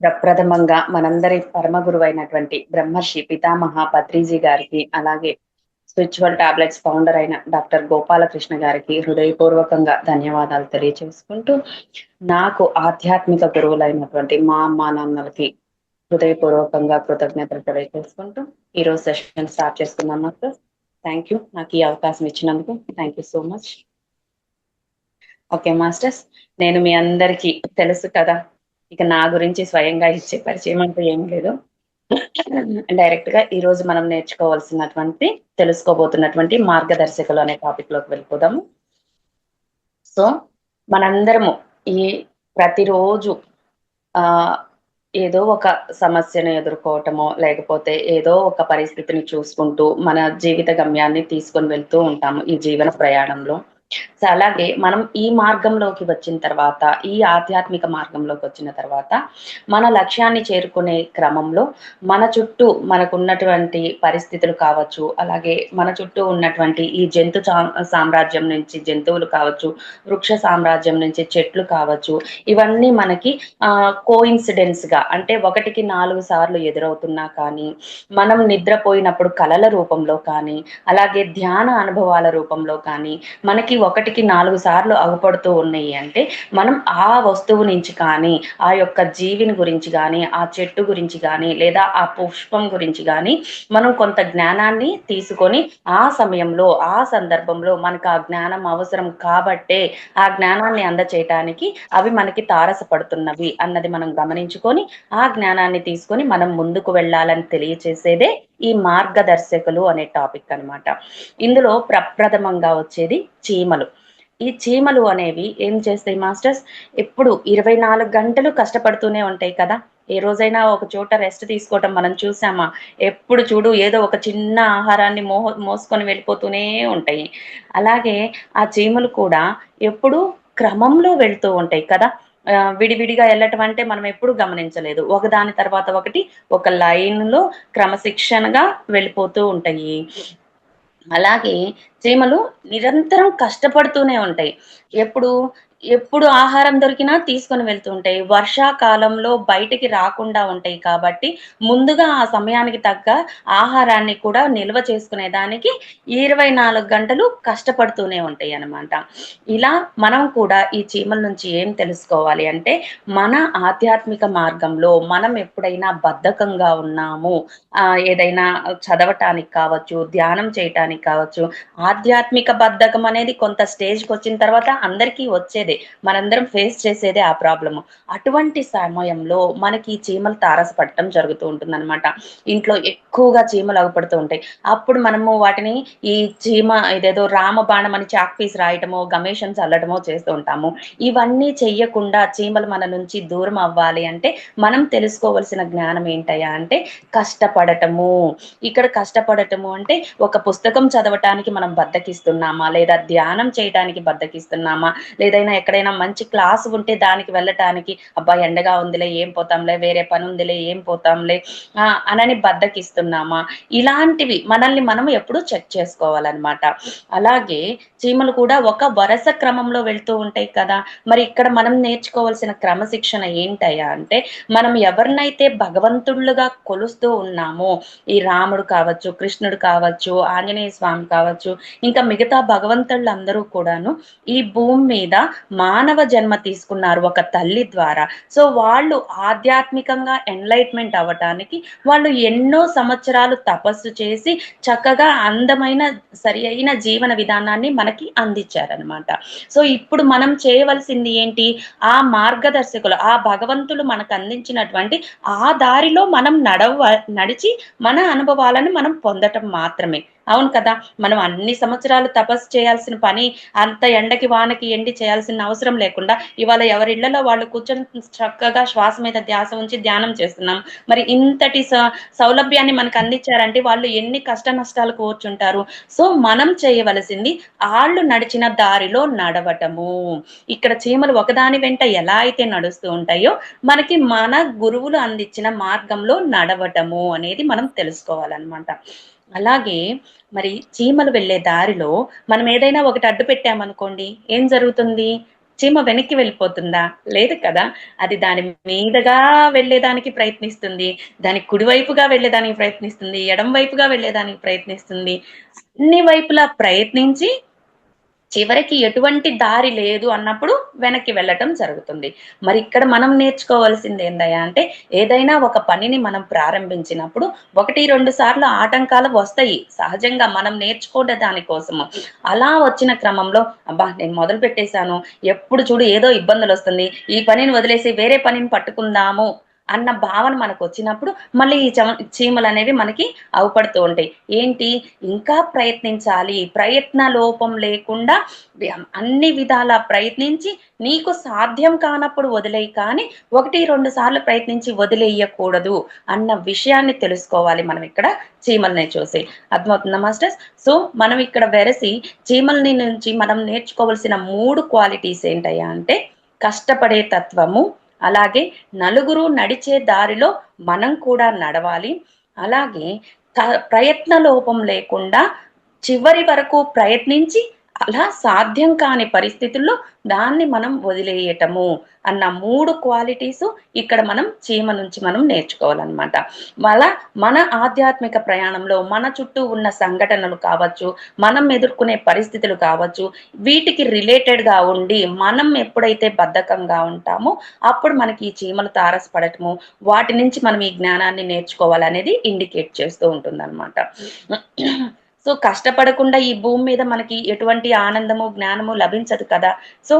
ప్రప్రథమంగా మనందరి పరమ గురువైనటువంటి బ్రహ్మర్షి పితామహ పత్రిజీ గారికి, అలాగే స్పిరిచువల్ టాబ్లెట్స్ ఫౌండర్ అయిన డాక్టర్ గోపాలకృష్ణ గారికి హృదయపూర్వకంగా ధన్యవాదాలు తెలియజేసుకుంటూ, నాకు ఆధ్యాత్మిక గురువులైనటువంటి మా అమ్మా నాన్నలకి హృదయపూర్వకంగా కృతజ్ఞతలు తెలియజేసుకుంటూ ఈరోజు సెషన్ స్టార్ట్ చేసుకుందాం మాస్టర్. థ్యాంక్ యూ, నాకు ఈ అవకాశం ఇచ్చినందుకు thank you so much. Okay masters, నేను మీ అందరికీ తెలుసు కదా, ఇక నా గురించి స్వయంగా ఇచ్చే పరిచయం అంటూ ఏం లేదు. డైరెక్ట్ గా ఈ రోజు మనం నేర్చుకోవాల్సినటువంటి తెలుసుకోబోతున్నటువంటి మార్గదర్శకులు అనే టాపిక్ లోకి వెళ్ళిపోదాము. సో మనందరము ఈ ప్రతిరోజు ఆ ఏదో ఒక సమస్యను ఎదుర్కోవటమో, లేకపోతే ఏదో ఒక పరిస్థితిని చూసుకుంటూ మన జీవిత గమ్యాన్ని తీసుకొని వెళ్తూ ఉంటాము ఈ జీవన ప్రయాణంలో. సో అలాగే మనం ఈ మార్గంలోకి వచ్చిన తర్వాత, ఈ ఆధ్యాత్మిక మార్గంలోకి వచ్చిన తర్వాత మన లక్ష్యాన్ని చేరుకునే క్రమంలో మన చుట్టూ మనకున్నటువంటి పరిస్థితులు కావచ్చు, అలాగే మన చుట్టూ ఉన్నటువంటి ఈ సామ్రాజ్యం నుంచి జంతువులు కావచ్చు, వృక్ష సామ్రాజ్యం నుంచి చెట్లు కావచ్చు, ఇవన్నీ మనకి కోఇన్సిడెన్స్ గా, అంటే ఒకటికి 4 సార్లు ఎదురవుతున్నా కానీ, మనం నిద్రపోయినప్పుడు కలల రూపంలో కానీ, అలాగే ధ్యాన అనుభవాల రూపంలో కానీ మనకి ఒకటికి 4 సార్లు అగుపడుతూ ఉన్నాయి అంటే, మనం ఆ వస్తువు నుంచి కానీ, ఆ యొక్క జీవిని గురించి కానీ, ఆ చెట్టు గురించి కానీ, లేదా ఆ పుష్పం గురించి కానీ మనం కొంత జ్ఞానాన్ని తీసుకొని ఆ సమయంలో, ఆ సందర్భంలో మనకు ఆ జ్ఞానం అవసరం కాబట్టే ఆ జ్ఞానాన్ని అందచేయటానికి అవి మనకి తారసపడుతున్నవి అన్నది మనం గమనించుకొని, ఆ జ్ఞానాన్ని తీసుకొని మనం ముందుకు వెళ్ళాలని తెలియచేసేదే ఈ మార్గదర్శకులు అనే టాపిక్ అన్నమాట. ఇందులో ప్రప్రథమంగా వచ్చేది చీమలు. ఈ చీమలు అనేవి ఏం చేస్తాయి మాస్టర్స్, ఎప్పుడు 24 గంటలు కష్టపడుతూనే ఉంటాయి కదా. ఏ రోజైనా ఒక చోట రెస్ట్ తీసుకోవటం మనం చూసామా? ఎప్పుడు చూడు ఏదో ఒక చిన్న ఆహారాన్ని మోసుకొని వెళ్ళిపోతూనే ఉంటాయి. అలాగే ఆ చీమలు కూడా ఎప్పుడు క్రమంలో వెళ్తూ ఉంటాయి కదా. విడివిడిగా వెళ్ళటం అంటే మనం ఎప్పుడు గమనించలేదు. ఒకదాని తర్వాత ఒకటి ఒక లైన్ లో క్రమశిక్షణగా వెళ్ళిపోతూ ఉంటాయి. అలాగే చీమలు నిరంతరం కష్టపడుతూనే ఉంటాయి. ఎప్పుడు ఎప్పుడు ఆహారం దొరికినా తీసుకొని వెళ్తూ ఉంటాయి. వర్షాకాలంలో బయటికి రాకుండా ఉంటాయి కాబట్టి, ముందుగా ఆ సమయానికి తగ్గ ఆహారాన్ని కూడా నిల్వ చేసుకునే దానికి 24 గంటలు కష్టపడుతూనే ఉంటాయి అన్నమాట. ఇలా మనం కూడా ఈ చీమల నుంచి ఏం తెలుసుకోవాలి అంటే, మన ఆధ్యాత్మిక మార్గంలో మనం ఎప్పుడైనా బద్ధకంగా ఉన్నాము, ఏదైనా చదవటానికి కావచ్చు, ధ్యానం చేయటానికి కావచ్చు, ఆధ్యాత్మిక బద్ధకం అనేది కొంత స్టేజ్‌కి వచ్చిన తర్వాత అందరికీ వచ్చేదే. మనందరం ఫేస్ చేసేదే ఆ ప్రాబ్లము. అటువంటి సమయంలో మనకి ఈ చీమలు తారసపడటం జరుగుతూ ఉంటుందన్నమాట. ఇంట్లో ఎక్కువగా చీమలు అగుపడుతూ ఉంటాయి. అప్పుడు మనము వాటిని ఈ చీమ ఇదేదో రామబాణం అని చాక్ పీస్ రాయటమో, గమేషం చల్లటమో చేస్తూ ఉంటాము. ఇవన్నీ చెయ్యకుండా చీమలు మన నుంచి దూరం అవ్వాలి అంటే, మనం తెలుసుకోవాల్సిన జ్ఞానం ఏంటయ్యా అంటే కష్టపడటము. ఇక్కడ కష్టపడటము అంటే ఒక పుస్తకం చదవటానికి మనం బద్ధకిస్తున్నామా, లేదా ధ్యానం చేయటానికి బద్ధకిస్తున్నామా, లేదైనా ఎక్కడైనా మంచి క్లాస్ ఉంటే దానికి వెళ్ళటానికి అబ్బా ఎండగా ఉందిలే ఏం పోతాంలే, వేరే పని ఉందిలే ఏం పోతాంలే అనని బద్ధకిస్తున్నామా, ఇలాంటివి మనల్ని మనం ఎప్పుడు చెక్ చేసుకోవాలన్నమాట. అలాగే చీమలు కూడా ఒక వరుస క్రమంలో వెళ్తూ ఉంటాయి కదా. మరి ఇక్కడ మనం నేర్చుకోవాల్సిన క్రమశిక్షణ ఏంటయ్యా అంటే, మనం ఎవరినైతే భగవంతుళ్ళుగా కొలుస్తూ ఉన్నామో, ఈ రాముడు కావచ్చు, కృష్ణుడు కావచ్చు, ఆంజనేయ స్వామి కావచ్చు, ఇంకా మిగతా భగవంతుళ్ళందరూ కూడాను ఈ భూమి మీద మానవ జన్మ తీసుకున్నారు ఒక తల్లి ద్వారా. సో వాళ్ళు ఆధ్యాత్మికంగా ఎన్లైట్మెంట్ అవ్వటానికి వాళ్ళు ఎన్నో సంవత్సరాలు తపస్సు చేసి చక్కగా అందమైన సరి అయిన జీవన విధానాన్ని మనకి అందించారనమాట. సో ఇప్పుడు మనం చేయవలసింది ఏంటి, ఆ మార్గదర్శకులు, ఆ భగవంతులు మనకు అందించినటువంటి ఆ దారిలో మనం నడిచి మన అనుభవాలను మనం పొందటం మాత్రమే. అవును కదా. మనం అన్ని సంవత్సరాలు తపస్సు చేయాల్సిన పని, అంత ఎండకి వానకి ఎండి చేయాల్సిన అవసరం లేకుండా ఇవాళ ఎవరిళ్లలో వాళ్ళు కూర్చొని చక్కగా శ్వాస మీద ధ్యాస ఉంచి ధ్యానం చేస్తున్నాం. మరి ఇంతటి సౌలభ్యాన్ని మనకు అందించారంటే వాళ్ళు ఎన్ని కష్ట నష్టాలు కూర్చుంటారు. సో మనం చేయవలసింది ఆళ్ళు నడిచిన దారిలో నడవటము. ఇక్కడ చీమలు ఒకదాని వెంట ఎలా అయితే నడుస్తూ ఉంటాయో, మనకి మన గురువులు అందించిన మార్గంలో నడవటము అనేది మనం తెలుసుకోవాలన్నమాట. అలాగే మరి చీమలు వెళ్ళే దారిలో మనం ఏదైనా ఒకటి అడ్డు పెట్టామనుకోండి, ఏం జరుగుతుంది? చీమ వెనక్కి వెళ్ళిపోతుందా? లేదు కదా! అది దాని మీదగా వెళ్ళేదానికి ప్రయత్నిస్తుంది. దాని కుడివైపుగా వెళ్ళేదానికి ప్రయత్నిస్తుంది. ఎడమ వైపుగా వెళ్ళేదానికి ప్రయత్నిస్తుంది. అన్ని వైపులా ప్రయత్నించి చివరికి ఎటువంటి దారి లేదు అన్నప్పుడు వెనక్కి వెళ్ళటం జరుగుతుంది. మరి ఇక్కడ మనం నేర్చుకోవాల్సింది ఏందయ్యా అంటే, ఏదైనా ఒక పనిని మనం ప్రారంభించినప్పుడు 1, 2 సార్లు ఆటంకాలు వస్తాయి. సహజంగా మనం నేర్చుకునే దాని కోసము. అలా వచ్చిన క్రమంలో అబ్బా! నేను మొదలు పెట్టేసాను. ఎప్పుడు చూడు ఏదో ఇబ్బందులొస్తుంది. ఈ పనిని వదిలేసి వేరే పనిని పట్టుకుందాము అన్న భావన మనకొచ్చినప్పుడు మళ్ళీ ఈ చీమలనేవి మనకి అవుపడుతూ ఉంటాయి. ఏంటి ఇంకా ప్రయత్నించాలి. ప్రయత్న లోపం లేకుండా అన్ని విధాలా ప్రయత్నించి నీకు సాధ్యం కానప్పుడు వదిలేయి కానీ 1, 2 సార్లు ప్రయత్నించి వదిలేయకూడదు అన్న విషయాన్ని తెలుసుకోవాలి మనం ఇక్కడ చీమల్ని చూసి. అర్థమవుతుందా మాస్టర్స్? సో మనం ఇక్కడ వెరసి చీమల్ని నుంచి మనం నేర్చుకోవాల్సిన 3 క్వాలిటీస్ ఏంటయ్యా అంటే కష్టపడే తత్వము, అలాగే నలుగురు నడిచే దారిలో మనం కూడా నడవాలి. అలాగే ప్రయత్న లోపం లేకుండా చివరి వరకు ప్రయత్నించి అలా సాధ్యం కాని పరిస్థితుల్లో దాన్ని మనం వదిలేయటము అన్న 3 క్వాలిటీస్ ఇక్కడ మనం చీమ నుంచి మనం నేర్చుకోవాలన్నమాట. అలా మన ఆధ్యాత్మిక ప్రయాణంలో మన చుట్టూ ఉన్న సంఘటనలు కావచ్చు, మనం ఎదుర్కొనే పరిస్థితులు కావచ్చు, వీటికి రిలేటెడ్‌గా ఉండి మనం ఎప్పుడైతే బద్ధకంగా ఉంటామో అప్పుడు మనకి ఈ చీమలు తారసపడటము, వాటి నుంచి మనం ఈ జ్ఞానాన్ని నేర్చుకోవాలనేది ఇండికేట్ చేస్తూ ఉంటుందన్నమాట. సో కష్టపడకుండా ఈ భూమి మీద మనకి ఎటువంటి ఆనందము, జ్ఞానము లభించదు కదా! సో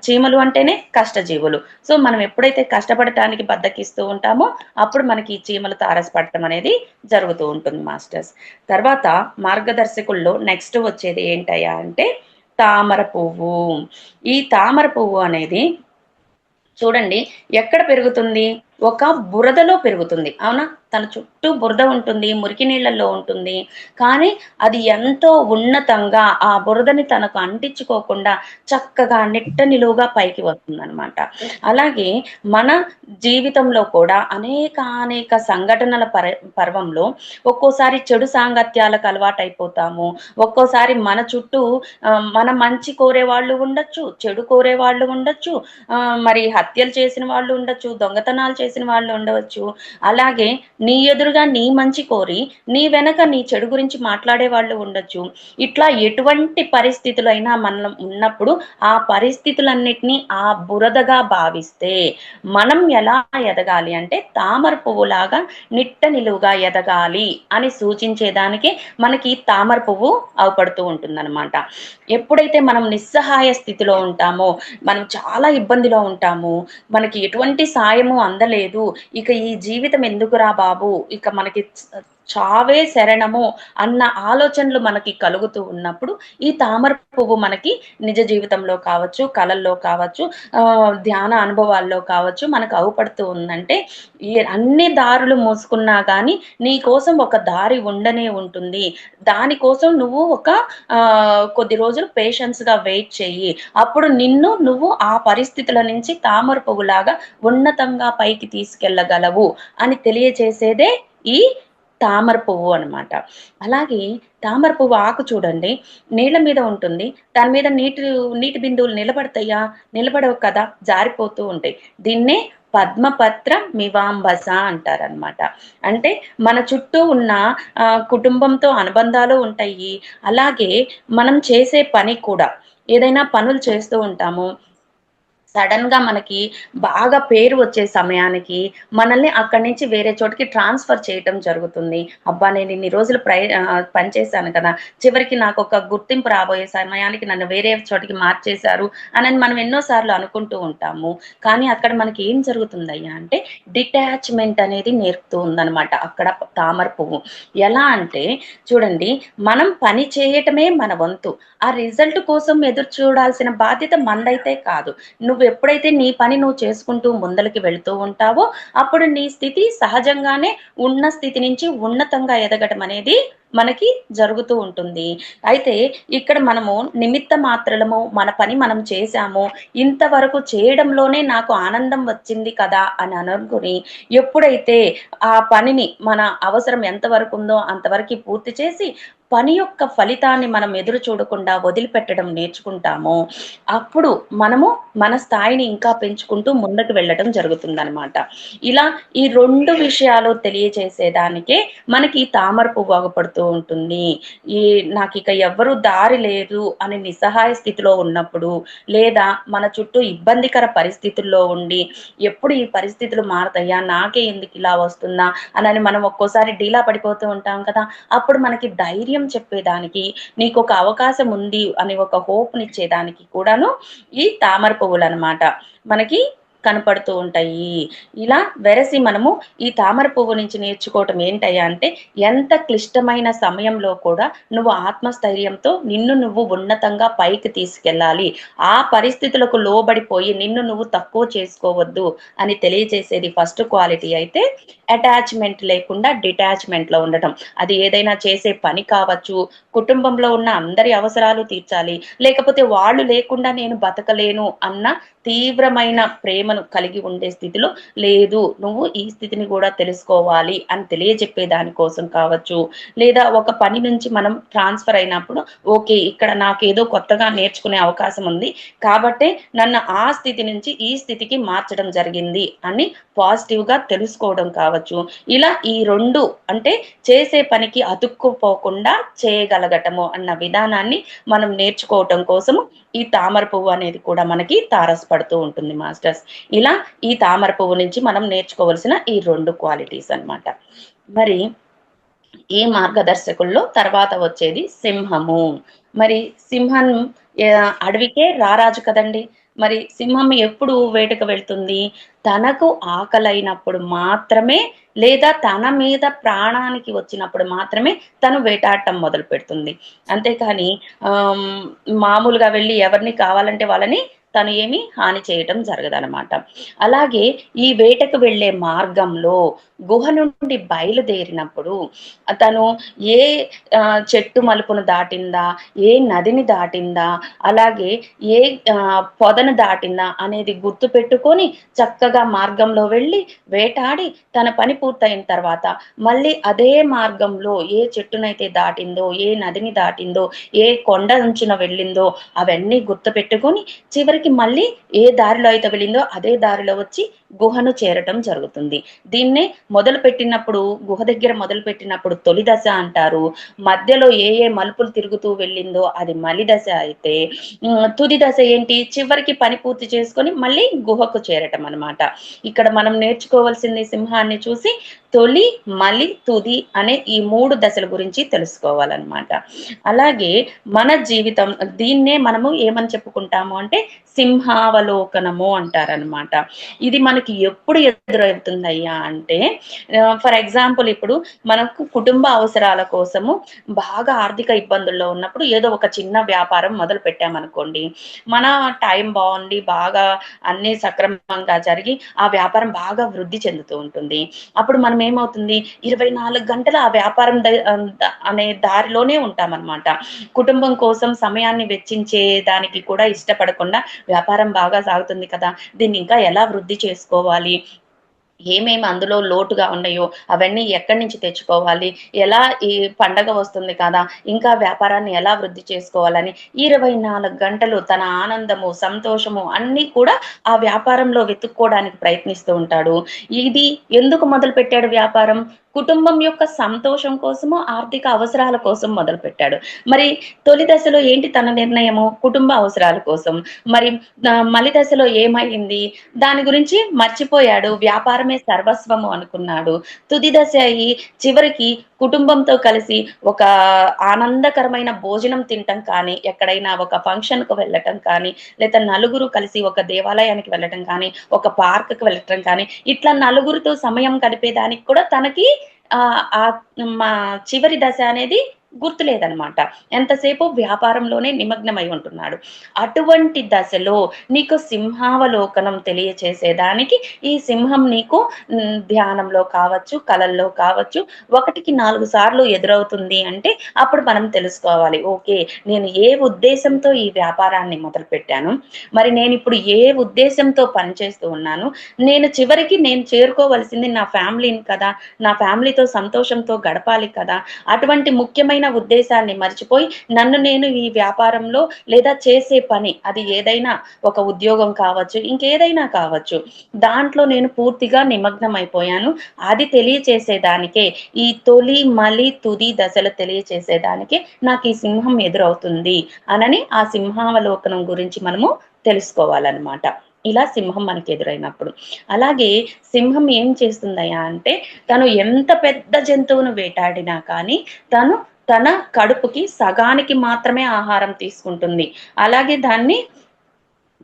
చీమలు అంటేనే కష్టజీవులు. సో మనం ఎప్పుడైతే కష్టపడటానికి బద్ధకిస్తూ ఉంటామో అప్పుడు మనకి ఈ చీమలు తారసపడటం అనేది జరుగుతూ ఉంటుంది మాస్టర్స్. తర్వాత మార్గదర్శకుల్లో నెక్స్ట్ వచ్చేది ఏంటయ్యా అంటే తామర పువ్వు. ఈ తామర పువ్వు అనేది చూడండి ఎక్కడ పెరుగుతుంది? ఒక బురదలో పెరుగుతుంది. అవునా? తన చుట్టూ బురద ఉంటుంది. మురికి నీళ్ళల్లో ఉంటుంది. కానీ అది ఎంతో ఉన్నతంగా ఆ బురదని తనకు అంటించుకోకుండా చక్కగా నిట్ట నిలువుగా పైకి వస్తుందనమాట. అలాగే మన జీవితంలో కూడా అనేక సంఘటనల పర్వంలో ఒక్కోసారి చెడు సాంగత్యాలకు అలవాటైపోతాము. ఒక్కోసారి మన చుట్టూ మన మంచి కోరే వాళ్ళు ఉండొచ్చు, చెడు కోరే వాళ్ళు ఉండొచ్చు, మరి హత్యలు చేసిన వాళ్ళు ఉండొచ్చు, దొంగతనాలు చేసిన వాళ్ళు ఉండవచ్చు. అలాగే నీ ఎదురుగా నీ మంచి కోరి నీ వెనక నీ చెడు గురించి మాట్లాడే వాళ్ళు ఉండొచ్చు. ఇట్లా ఎటువంటి పరిస్థితులైనా మనం ఉన్నప్పుడు ఆ పరిస్థితులన్నిటినీ ఆ బురదగా భావిస్తే మనం ఎలా ఎదగాలి అంటే తామర పువ్వులాగా నిట్ట నిలువుగా ఎదగాలి అని సూచించేదానికి మనకి తామర పువ్వు అవపడుతూ ఉంటుందన్నమాట. ఎప్పుడైతే మనం నిస్సహాయ స్థితిలో ఉంటామో, మనం చాలా ఇబ్బందిలో ఉంటాము, మనకి ఎటువంటి సాయము అందలేదు, ఇక ఈ జీవితం ఎందుకురా బాబు, ఇక మనకి చావే శరణము అన్న ఆలోచనలు మనకి కలుగుతూ ఉన్నప్పుడు ఈ తామర పువ్వు మనకి నిజ జీవితంలో కావచ్చు, కళల్లో కావచ్చు, ధ్యాన అనుభవాల్లో కావచ్చు మనకు అవుపడుతూ ఉందంటే ఈ అన్ని దారులు మూసుకున్నా కానీ నీ కోసం ఒక దారి ఉండనే ఉంటుంది. దానికోసం నువ్వు ఒక కొద్ది రోజులు పేషెన్స్ గా వెయిట్ చెయ్యి. అప్పుడు నిన్ను నువ్వు ఆ పరిస్థితుల నుంచి తామర పువ్వులాగా ఉన్నతంగా పైకి తీసుకెళ్ళగలవు అని తెలియచేసేదే ఈ తామర పువ్వు అనమాట. అలాగే తామర పువ్వు ఆకు చూడండి, నీళ్ళ మీద ఉంటుంది. దాని మీద నీటి బిందువులు నిలబడతాయా? నిలబడవు కదా, జారిపోతూ ఉంటాయి. దీన్నే పద్మపత్ర మివాంబస అంటారనమాట. అంటే మన చుట్టూ ఉన్న కుటుంబంతో అనుబంధాలు ఉంటాయి. అలాగే మనం చేసే పని కూడా ఏదైనా పనులు చేస్తూ ఉంటాము. సడన్ గా మనకి బాగా పేరు వచ్చే సమయానికి మనల్ని అక్కడి నుంచి వేరే చోటికి ట్రాన్స్ఫర్ చేయటం జరుగుతుంది. అబ్బా! నేను ఇన్ని రోజులు పనిచేశాను కదా! చివరికి నాకు ఒక గుర్తింపు రాబోయే సమయానికి నన్ను వేరే చోటికి మార్చేశారు అని మనం ఎన్నో సార్లు అనుకుంటూ ఉంటాము. కానీ అక్కడ మనకి ఏం జరుగుతుందయ్యా అంటే డిటాచ్‌మెంట్ అనేది నేర్పుతూ ఉందనమాట అక్కడ తామర పువ్వు. ఎలా అంటే చూడండి, మనం పని చేయటమే మన వంతు. ఆ రిజల్ట్ కోసం ఎదురు చూడాల్సిన బాధ్యత మనదైతే కాదు. ఎప్పుడైతే నీ పని నువ్వు చేసుకుంటూ ముందలకి వెళ్తూ ఉంటావో అప్పుడు నీ స్థితి సహజంగానే ఉన్న స్థితి నుంచి ఉన్నతంగా ఎదగటం అనేది మనకి జరుగుతూ ఉంటుంది. అయితే ఇక్కడ మనము నిమిత్త మాత్రలము మన పని మనం చేశాము, ఇంతవరకు చేయడంలోనే నాకు ఆనందం వచ్చింది కదా అని అనుకుని ఎప్పుడైతే ఆ పనిని మన అవసరం ఎంతవరకు ఉందో అంతవరకు పూర్తి చేసి పని యొక్క ఫలితాన్ని మనం ఎదురు చూడకుండా వదిలిపెట్టడం నేర్చుకుంటామో, అప్పుడు మనము మన స్థాయిని ఇంకా పెంచుకుంటూ ముందుకు వెళ్ళటం జరుగుతుందనమాట. ఇలా ఈ 2 విషయాలు తెలియజేసేదానికే మనకి తామర పువ్వు అగుపడుతూ ఉంటుంది. ఈ నాకిక ఎవ్వరు దారి లేదు అని నిస్సహాయ స్థితిలో ఉన్నప్పుడు, లేదా మన చుట్టూ ఇబ్బందికర పరిస్థితుల్లో ఉండి, ఎప్పుడు ఈ పరిస్థితులు మారతాయా? నాకే ఎందుకు ఇలా వస్తుందా? అనని మనం ఒక్కోసారి డీలా పడిపోతూ ఉంటాం కదా! అప్పుడు మనకి ధైర్యం చెప్పేదానికి, నీకొక అవకాశం ఉంది అని ఒక హోప్‌నిచ్చేదానికి కూడాను ఈ తామర పువ్వులనమాట మనకి కనపడుతూ ఉంటాయి. ఇలా వెరసి మనము ఈ తామర పువ్వు నుంచి నేర్చుకోవటం ఏంటయ్యా అంటే, ఎంత క్లిష్టమైన సమయంలో కూడా నువ్వు ఆత్మస్థైర్యంతో నిన్ను నువ్వు ఉన్నతంగా పైకి తీసుకెళ్ళాలి. ఆ పరిస్థితులకు లోబడిపోయి నిన్ను నువ్వు తక్కువ చేసుకోవద్దు అని తెలియజేసేది ఫస్ట్ క్వాలిటీ అయితే, అటాచ్‌మెంట్ లేకుండా డిటాచ్‌మెంట్‌లో ఉండటం. అది ఏదైనా చేసే పని కావచ్చు, కుటుంబంలో ఉన్న అందరి అవసరాలు తీర్చాలి, లేకపోతే వాళ్ళు లేకుండా నేను బతకలేను అన్న తీవ్రమైన ప్రేమను కలిగి ఉండే స్థితిలో లేదు. నువ్వు ఈ స్థితిని గూడా తెలుసుకోవాలి అని తెలియజెప్పే దాని కోసం కావచ్చు. లేదా ఒక పని నుంచి మనం ట్రాన్స్‌ఫర్ అయినప్పుడు ఓకే. ఇక్కడ నాకేదో కొత్తగా నేర్చుకునే అవకాశం ఉంది. కాబట్టే నన్ను ఆ స్థితి నుంచి ఈ స్థితికి మార్చడం జరిగింది అని పాజిటివ్‌గా తెలుసుకోవడం కావచ్చు. ఇలా ఈ 2 అంటే చేసే పనికి అతుక్కుపోకుండా చేయగలగటము అన్న విధానాన్ని మనం నేర్చుకోవటం కోసము ఈ తామర పువ్వు అనేది కూడా మనకి తారసపడుతూ ఉంటుంది మాస్టర్స్. ఇలా ఈ తామర పువ్వు నుంచి మనం నేర్చుకోవాల్సిన ఈ 2 క్వాలిటీస్ అన్నమాట. మరి ఈ మార్గదర్శకుల్లో తర్వాత వచ్చేది సింహము. మరి సింహం అడవికే రారాజు కదండీ! మరి సింహం ఎప్పుడు వేటకు వెళ్తుంది? తనకు ఆకలైనప్పుడు మాత్రమే, లేదా తన మీద ప్రాణానికి వచ్చినప్పుడు మాత్రమే తను వేటాడటం మొదలుపెడుతుంది. అంతేకాని ఆహ్, మామూలుగా వెళ్లి ఎవరిని కావాలంటే వాళ్ళని తను ఏమి హాని చేయటం జరగదనమాట. అలాగే ఈ వేటకు వెళ్ళే మార్గంలో గుహ నుండి బయలుదేరినప్పుడు తను ఏ చెట్టు మలుపును దాటిందా, ఏ నదిని దాటిందా, అలాగే ఏ పొదను దాటిందా అనేది గుర్తుపెట్టుకొని చక్కగా మార్గంలో వెళ్ళి వేటాడి తన పని పూర్తయిన తర్వాత మళ్ళీ అదే మార్గంలో ఏ చెట్టునైతే దాటిందో, ఏ నదిని దాటిందో, ఏ కొండ అంచున వెళ్ళిందో అవన్నీ గుర్తుపెట్టుకొని చివరికి మళ్ళీ ఏ దారిలో అయితే వెళ్ళిందో అదే దారిలో వచ్చి గుహను చేరటం జరుగుతుంది. దీన్నే మొదలుపెట్టినప్పుడు గుహ దగ్గర మొదలుపెట్టినప్పుడు తొలి దశ అంటారు. మధ్యలో ఏ ఏ మలుపులు తిరుగుతూ వెళ్ళిందో అది మలి దశ అయితే, తుది దశ ఏంటి? చివరికి పని పూర్తి చేసుకొని మళ్ళీ గుహకు చేరటం అన్నమాట. ఇక్కడ మనం నేర్చుకోవాల్సింది సింహాన్ని చూసి తొలి, మలి, తుది అనే ఈ 3 దశల గురించి తెలుసుకోవాలన్నమాట. అలాగే మన జీవితం దీన్నే మనము ఏమని చెప్పుకుంటాము అంటే సింహావలోకనము అంటారనమాట. ఇది మనకి ఎప్పుడు ఎదురవుతుందయ్యా అంటే ఫర్ ఎగ్జాంపుల్ ఇప్పుడు మనకు కుటుంబ అవసరాల కోసము బాగా ఆర్థిక ఇబ్బందుల్లో ఉన్నప్పుడు ఏదో ఒక చిన్న వ్యాపారం మొదలు పెట్టామనుకోండి. మన టైం బావుండి బాగా అన్నీ సక్రమంగా జరిగి ఆ వ్యాపారం బాగా వృద్ధి చెందుతూ ఉంటుంది. అప్పుడు మనం ఏమవుతుంది 24 గంటలు ఆ వ్యాపారం అనే దారిలోనే ఉంటామనమాట. కుటుంబం కోసం సమయాన్ని వెచ్చించే దానికి కూడా ఇష్టపడకుండా వ్యాపారం బాగా సాగుతుంది కదా! దీన్ని ఇంకా ఎలా వృద్ధి చేసుకోవాలి? ఏమేమి అందులో లోటుగా ఉన్నాయో అవన్నీ ఎక్కడి నుంచి తెచ్చుకోవాలి? ఎలా ఈ పండగ వస్తుంది కదా! ఇంకా వ్యాపారాన్ని ఎలా వృద్ధి చేసుకోవాలని 24 గంటలు తన ఆనందము, సంతోషము అన్నీ కూడా ఆ వ్యాపారంలో వెతుక్కోవడానికి ప్రయత్నిస్తూ ఉంటాడు. ఇది ఎందుకు మొదలుపెట్టాడు వ్యాపారం? కుటుంబం యొక్క సంతోషం కోసము, ఆర్థిక అవసరాల కోసం మొదలుపెట్టాడు. మరి తొలి దశలో ఏంటి తన నిర్ణయము? కుటుంబ అవసరాల కోసం. మరి మలి దశలో ఏమైంది? దాని గురించి మర్చిపోయాడు. వ్యాపారమే సర్వస్వము అనుకున్నాడు. తుది దశ అయ్యి చివరికి కుటుంబంతో కలిసి ఒక ఆనందకరమైన భోజనం తినటం కానీ, ఎక్కడైనా ఒక ఫంక్షన్‌కు వెళ్ళటం కానీ, లేదా నలుగురు కలిసి ఒక దేవాలయానికి వెళ్ళటం కానీ, ఒక పార్క్‌కి వెళ్ళటం కానీ, ఇట్లా నలుగురితో సమయం గడిపేదానికి కూడా తనకి ఆహ్, మా చివరి దశ అనేది గుర్తులేదనమాట. ఎంతసేపు వ్యాపారంలోనే నిమగ్నమై ఉంటున్నాడు. అటువంటి దశలో నీకు సింహావలోకనం తెలియచేసేదానికి ఈ సింహం నీకు ధ్యానంలో కావచ్చు, కలల్లో కావచ్చు, 1కి 4 సార్లు ఎదురవుతుంది అంటే అప్పుడు మనం తెలుసుకోవాలి. ఓకే. నేను ఏ ఉద్దేశంతో ఈ వ్యాపారాన్ని మొదలుపెట్టాను. మరి నేనిప్పుడు ఏ ఉద్దేశంతో పనిచేస్తూ ఉన్నాను. నేను చేరుకోవలసింది నా ఫ్యామిలీని కదా! నా ఫ్యామిలీతో సంతోషంతో గడపాలి కదా! అటువంటి ముఖ్యమైన ముఖ్యమైన ఉద్దేశాన్ని మర్చిపోయి నన్ను నేను ఈ వ్యాపారంలో లేదా చేసే పని అది ఏదైనా ఒక ఉద్యోగం కావచ్చు, ఇంకేదైనా కావచ్చు, దాంట్లో నేను పూర్తిగా నిమగ్నం అయిపోయాను. అది తెలియచేసేదానికే ఈ తొలి, మలి, తుది దశలు తెలియచేసేదానికే నాకు ఈ సింహం ఎదురవుతుంది అనని ఆ సింహావలోకనం గురించి మనము తెలుసుకోవాలన్నమాట. ఇలా సింహం మనకి ఎదురైనప్పుడు. అలాగే సింహం ఏం చేస్తుందయ్యా అంటే, తను ఎంత పెద్ద జంతువును వేటాడినా కానీ తను తన కడుపుకి సగానికి మాత్రమే ఆహారం తీసుకుంటుంది. అలాగే దాన్ని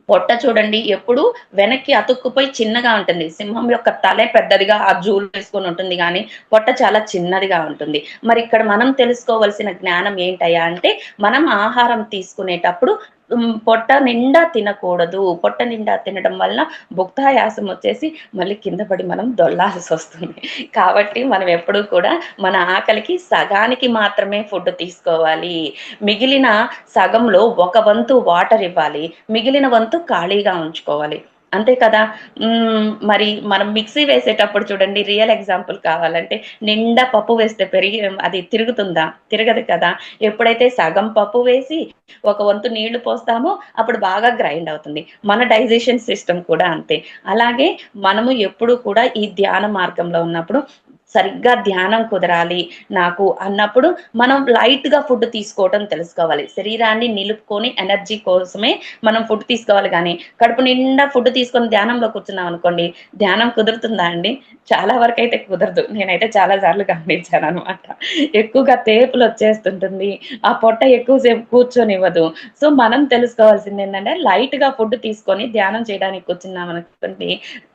పొట్ట చూడండి ఎప్పుడు వెనక్కి అతుక్కుపోయి చిన్నగా ఉంటుంది. సింహం యొక్క తలే పెద్దదిగా ఆ జూలు వేసుకొని ఉంటుంది గానీ, పొట్ట చాలా చిన్నదిగా ఉంటుంది. మరి ఇక్కడ మనం తెలుసుకోవాల్సిన జ్ఞానం ఏంటయ్యా అంటే, మనం ఆహారం తీసుకునేటప్పుడు పొట్ట నిండా తినకూడదు. పొట్ట నిండా తినడం వల్ల భుక్తాయాసం వచ్చేసి మళ్ళీ కింద పడి మనం దొర్లాల్సొస్తుంది. కాబట్టి మనం ఎప్పుడూ కూడా మన ఆకలికి సగానికి మాత్రమే ఫుడ్ తీసుకోవాలి. మిగిలిన సగంలో ఒక వంతు వాటర్ ఇవ్వాలి. మిగిలిన వంతు ఖాళీగా ఉంచుకోవాలి. అంతే కదా! మరి మనం మిక్సీ వేసేటప్పుడు చూడండి, రియల్ ఎగ్జాంపుల్ కావాలంటే నిండా పప్పు వేస్తే అది తిరుగుతుందా? తిరగదు కదా! ఎప్పుడైతే సగం పప్పు వేసి ఒక వంతు నీళ్లు పోస్తామో అప్పుడు బాగా గ్రైండ్ అవుతుంది. మన డైజెషన్ సిస్టమ్ కూడా అంతే. అలాగే మనము ఎప్పుడు కూడా ఈ ధ్యాన మార్గంలో ఉన్నప్పుడు సరిగ్గా ధ్యానం కుదరాలి నాకు అన్నప్పుడు మనం లైట్‌గా ఫుడ్ తీసుకోవటం తెలుసుకోవాలి. శరీరాన్ని నిలుపుకొని ఎనర్జీ కోసమే మనం ఫుడ్ తీసుకోవాలి గానీ, కడుపు నిండా ఫుడ్ తీసుకొని ధ్యానంలో కూర్చున్నాం అనుకోండి, ధ్యానం కుదురుతుందా అండి? చాలా వరకైతే కుదరదు. నేనైతే చాలా సార్లు గమనించాననమాట. ఎక్కువగా తేపులొచ్చేస్తుంటుంది. ఆ పొట్ట ఎక్కువ సేపు కూర్చొనివ్వదు. సో, మనం తెలుసుకోవాల్సిందేంటంటే లైట్‌గా ఫుడ్ తీసుకొని ధ్యానం చేయడానికి కూర్చున్నామనుకోండి,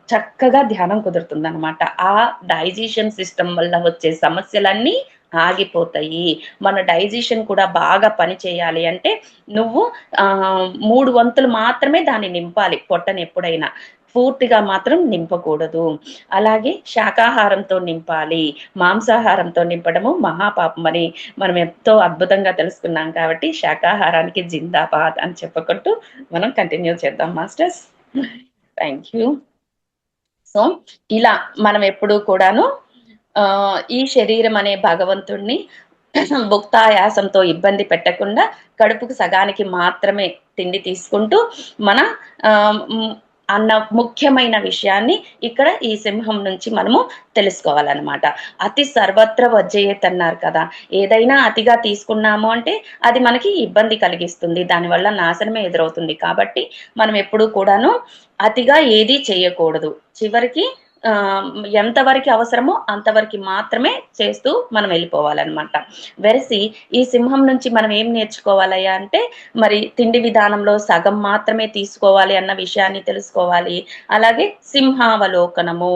చక్కగా ధ్యానం కుదురుతుందనమాట. ఆ డైజెషన్ సిస్టమ్ వల్ల వచ్చే సమస్యలన్నీ ఆగిపోతాయి. మన డైజెషన్ కూడా బాగా పని చేయాలి అంటే నువ్వు 3 వంతులు మాత్రమే దాన్ని నింపాలి పొట్టనెప్పుడైనా. పూర్తిగా మాత్రం నింపకూడదు. అలాగే శాకాహారంతో నింపాలి. మాంసాహారంతో నింపడము మహాపాపమని మనం ఎంతో అద్భుతంగా తెలుసుకున్నాం కాబట్టి శాకాహారానికి జిందాబాద్ అని చెప్పుకుంటూ మనం కంటిన్యూ చేద్దాం మాస్టర్స్. Thank you. సో, ఇలా మనం ఎప్పుడూ కూడాను ఈ శరీరం అనే భగవంతుడిని భుక్తాయాసంతో ఇబ్బంది పెట్టకుండా కడుపుకు సగానికి మాత్రమే తిండి తీసుకుంటూ మన అన్న ముఖ్యమైన విషయాన్ని ఇక్కడ ఈ సింహం నుంచి మనము తెలుసుకోవాలన్నమాట. అతి సర్వత్ర వర్జయేత్ అన్నారు కదా! ఏదైనా అతిగా తీసుకున్నాము అంటే అది మనకి ఇబ్బంది కలిగిస్తుంది. దానివల్ల నాశనమే ఎదురవుతుంది. కాబట్టి మనం ఎప్పుడూ కూడాను అతిగా ఏది చేయకూడదు. చివరికి ఎంతవరకు అవసరమో అంతవరకు మాత్రమే చేస్తూ మనం వెళ్ళిపోవాలన్నమాట. వెరసి ఈ సింహం నుంచి మనం ఏం నేర్చుకోవాలయ్యా అంటే, మరి తిండి విధానంలో సగం మాత్రమే తీసుకోవాలి అన్న విషయాన్ని తెలుసుకోవాలి. అలాగే సింహావలోకనము.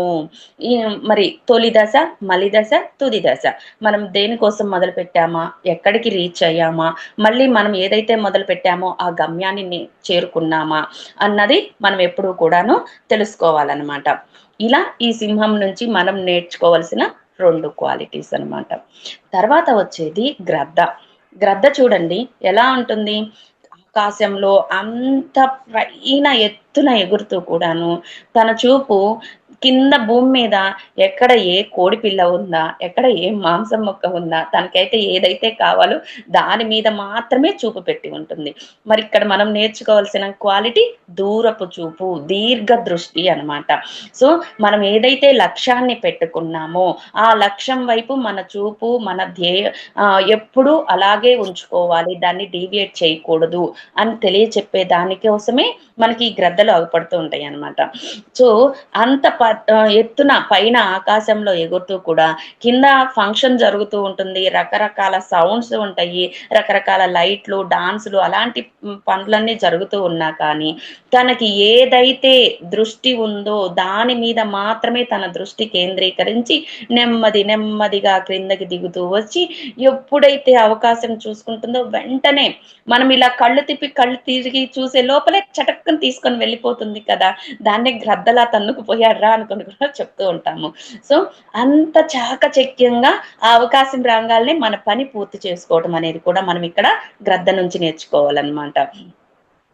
ఈ మరి తొలి దశ, మలి దశ, తుది దశ. మనం దేనికోసం మొదలుపెట్టామా? ఎక్కడికి రీచ్ అయ్యామా? మళ్ళీ మనం ఏదైతే మొదలుపెట్టామో ఆ గమ్యాన్ని చేరుకున్నామా? అన్నది మనం ఎప్పుడూ కూడాను తెలుసుకోవాలన్నమాట. ఇలా ఈ సింహం నుంచి మనం నేర్చుకోవాల్సిన 2 క్వాలిటీస్ అన్నమాట. తర్వాత వచ్చేది గ్రద్ద. గ్రద్ద చూడండి ఎలా ఉంటుంది? ఆకాశంలో అంత పైన ఎత్తున ఎగురుతూ కూడాను తన చూపు కింద భూమి మీద ఎక్కడ ఏ కోడి పిల్ల ఉందా? ఎక్కడ ఏ మాంసం ముక్క ఉందా? తనకైతే ఏదైతే కావాలో దాని మీద మాత్రమే చూపు పెట్టి ఉంటుంది. మరి ఇక్కడ మనం నేర్చుకోవాల్సిన క్వాలిటీ దూరపు చూపు, దీర్ఘ దృష్టి అన్నమాట. సో, మనం ఏదైతే లక్ష్యాన్ని పెట్టుకున్నామో ఆ లక్ష్యం వైపు మన చూపు, మన ఎప్పుడూ అలాగే ఉంచుకోవాలి. దాన్ని డీవియేట్ చేయకూడదు అని తెలియచెప్పే దానికోసమే మనకి ఈ గ్రద్దలు అగుపడుతూ ఉంటాయన్నమాట. సో, అంత ఎత్తున పైన ఆకాశంలో ఎగురుతూ కూడా కింద ఫంక్షన్ జరుగుతూ ఉంటుంది. రకరకాల సౌండ్స్ ఉంటాయి. రకరకాల లైట్లు, డాన్సులు అలాంటి పనులన్నీ జరుగుతూ ఉన్నా కానీ తనకి ఏదైతే దృష్టి ఉందో దాని మీద మాత్రమే తన దృష్టి కేంద్రీకరించి నెమ్మదిగా క్రిందకి దిగుతూ వచ్చి ఎప్పుడైతే అవకాశం చూసుకుంటుందో వెంటనే మనం ఇలా కళ్ళు తిరిగి చూసే లోపలే చటక్కన తీసుకొని వెళ్ళిపోతుంది కదా! దాన్నే గ్రద్దలా తన్నుకుపోయాడురా అనుకుని కూడా చెప్తూ ఉంటాము. సో, అంత చాకచక్యంగా ఆ అవకాశం రాంగాల్నే మన పని పూర్తి చేసుకోవడం అనేది కూడా మనం ఇక్కడ గ్రద్ద నుంచి నేర్చుకోవాలన్నమాట.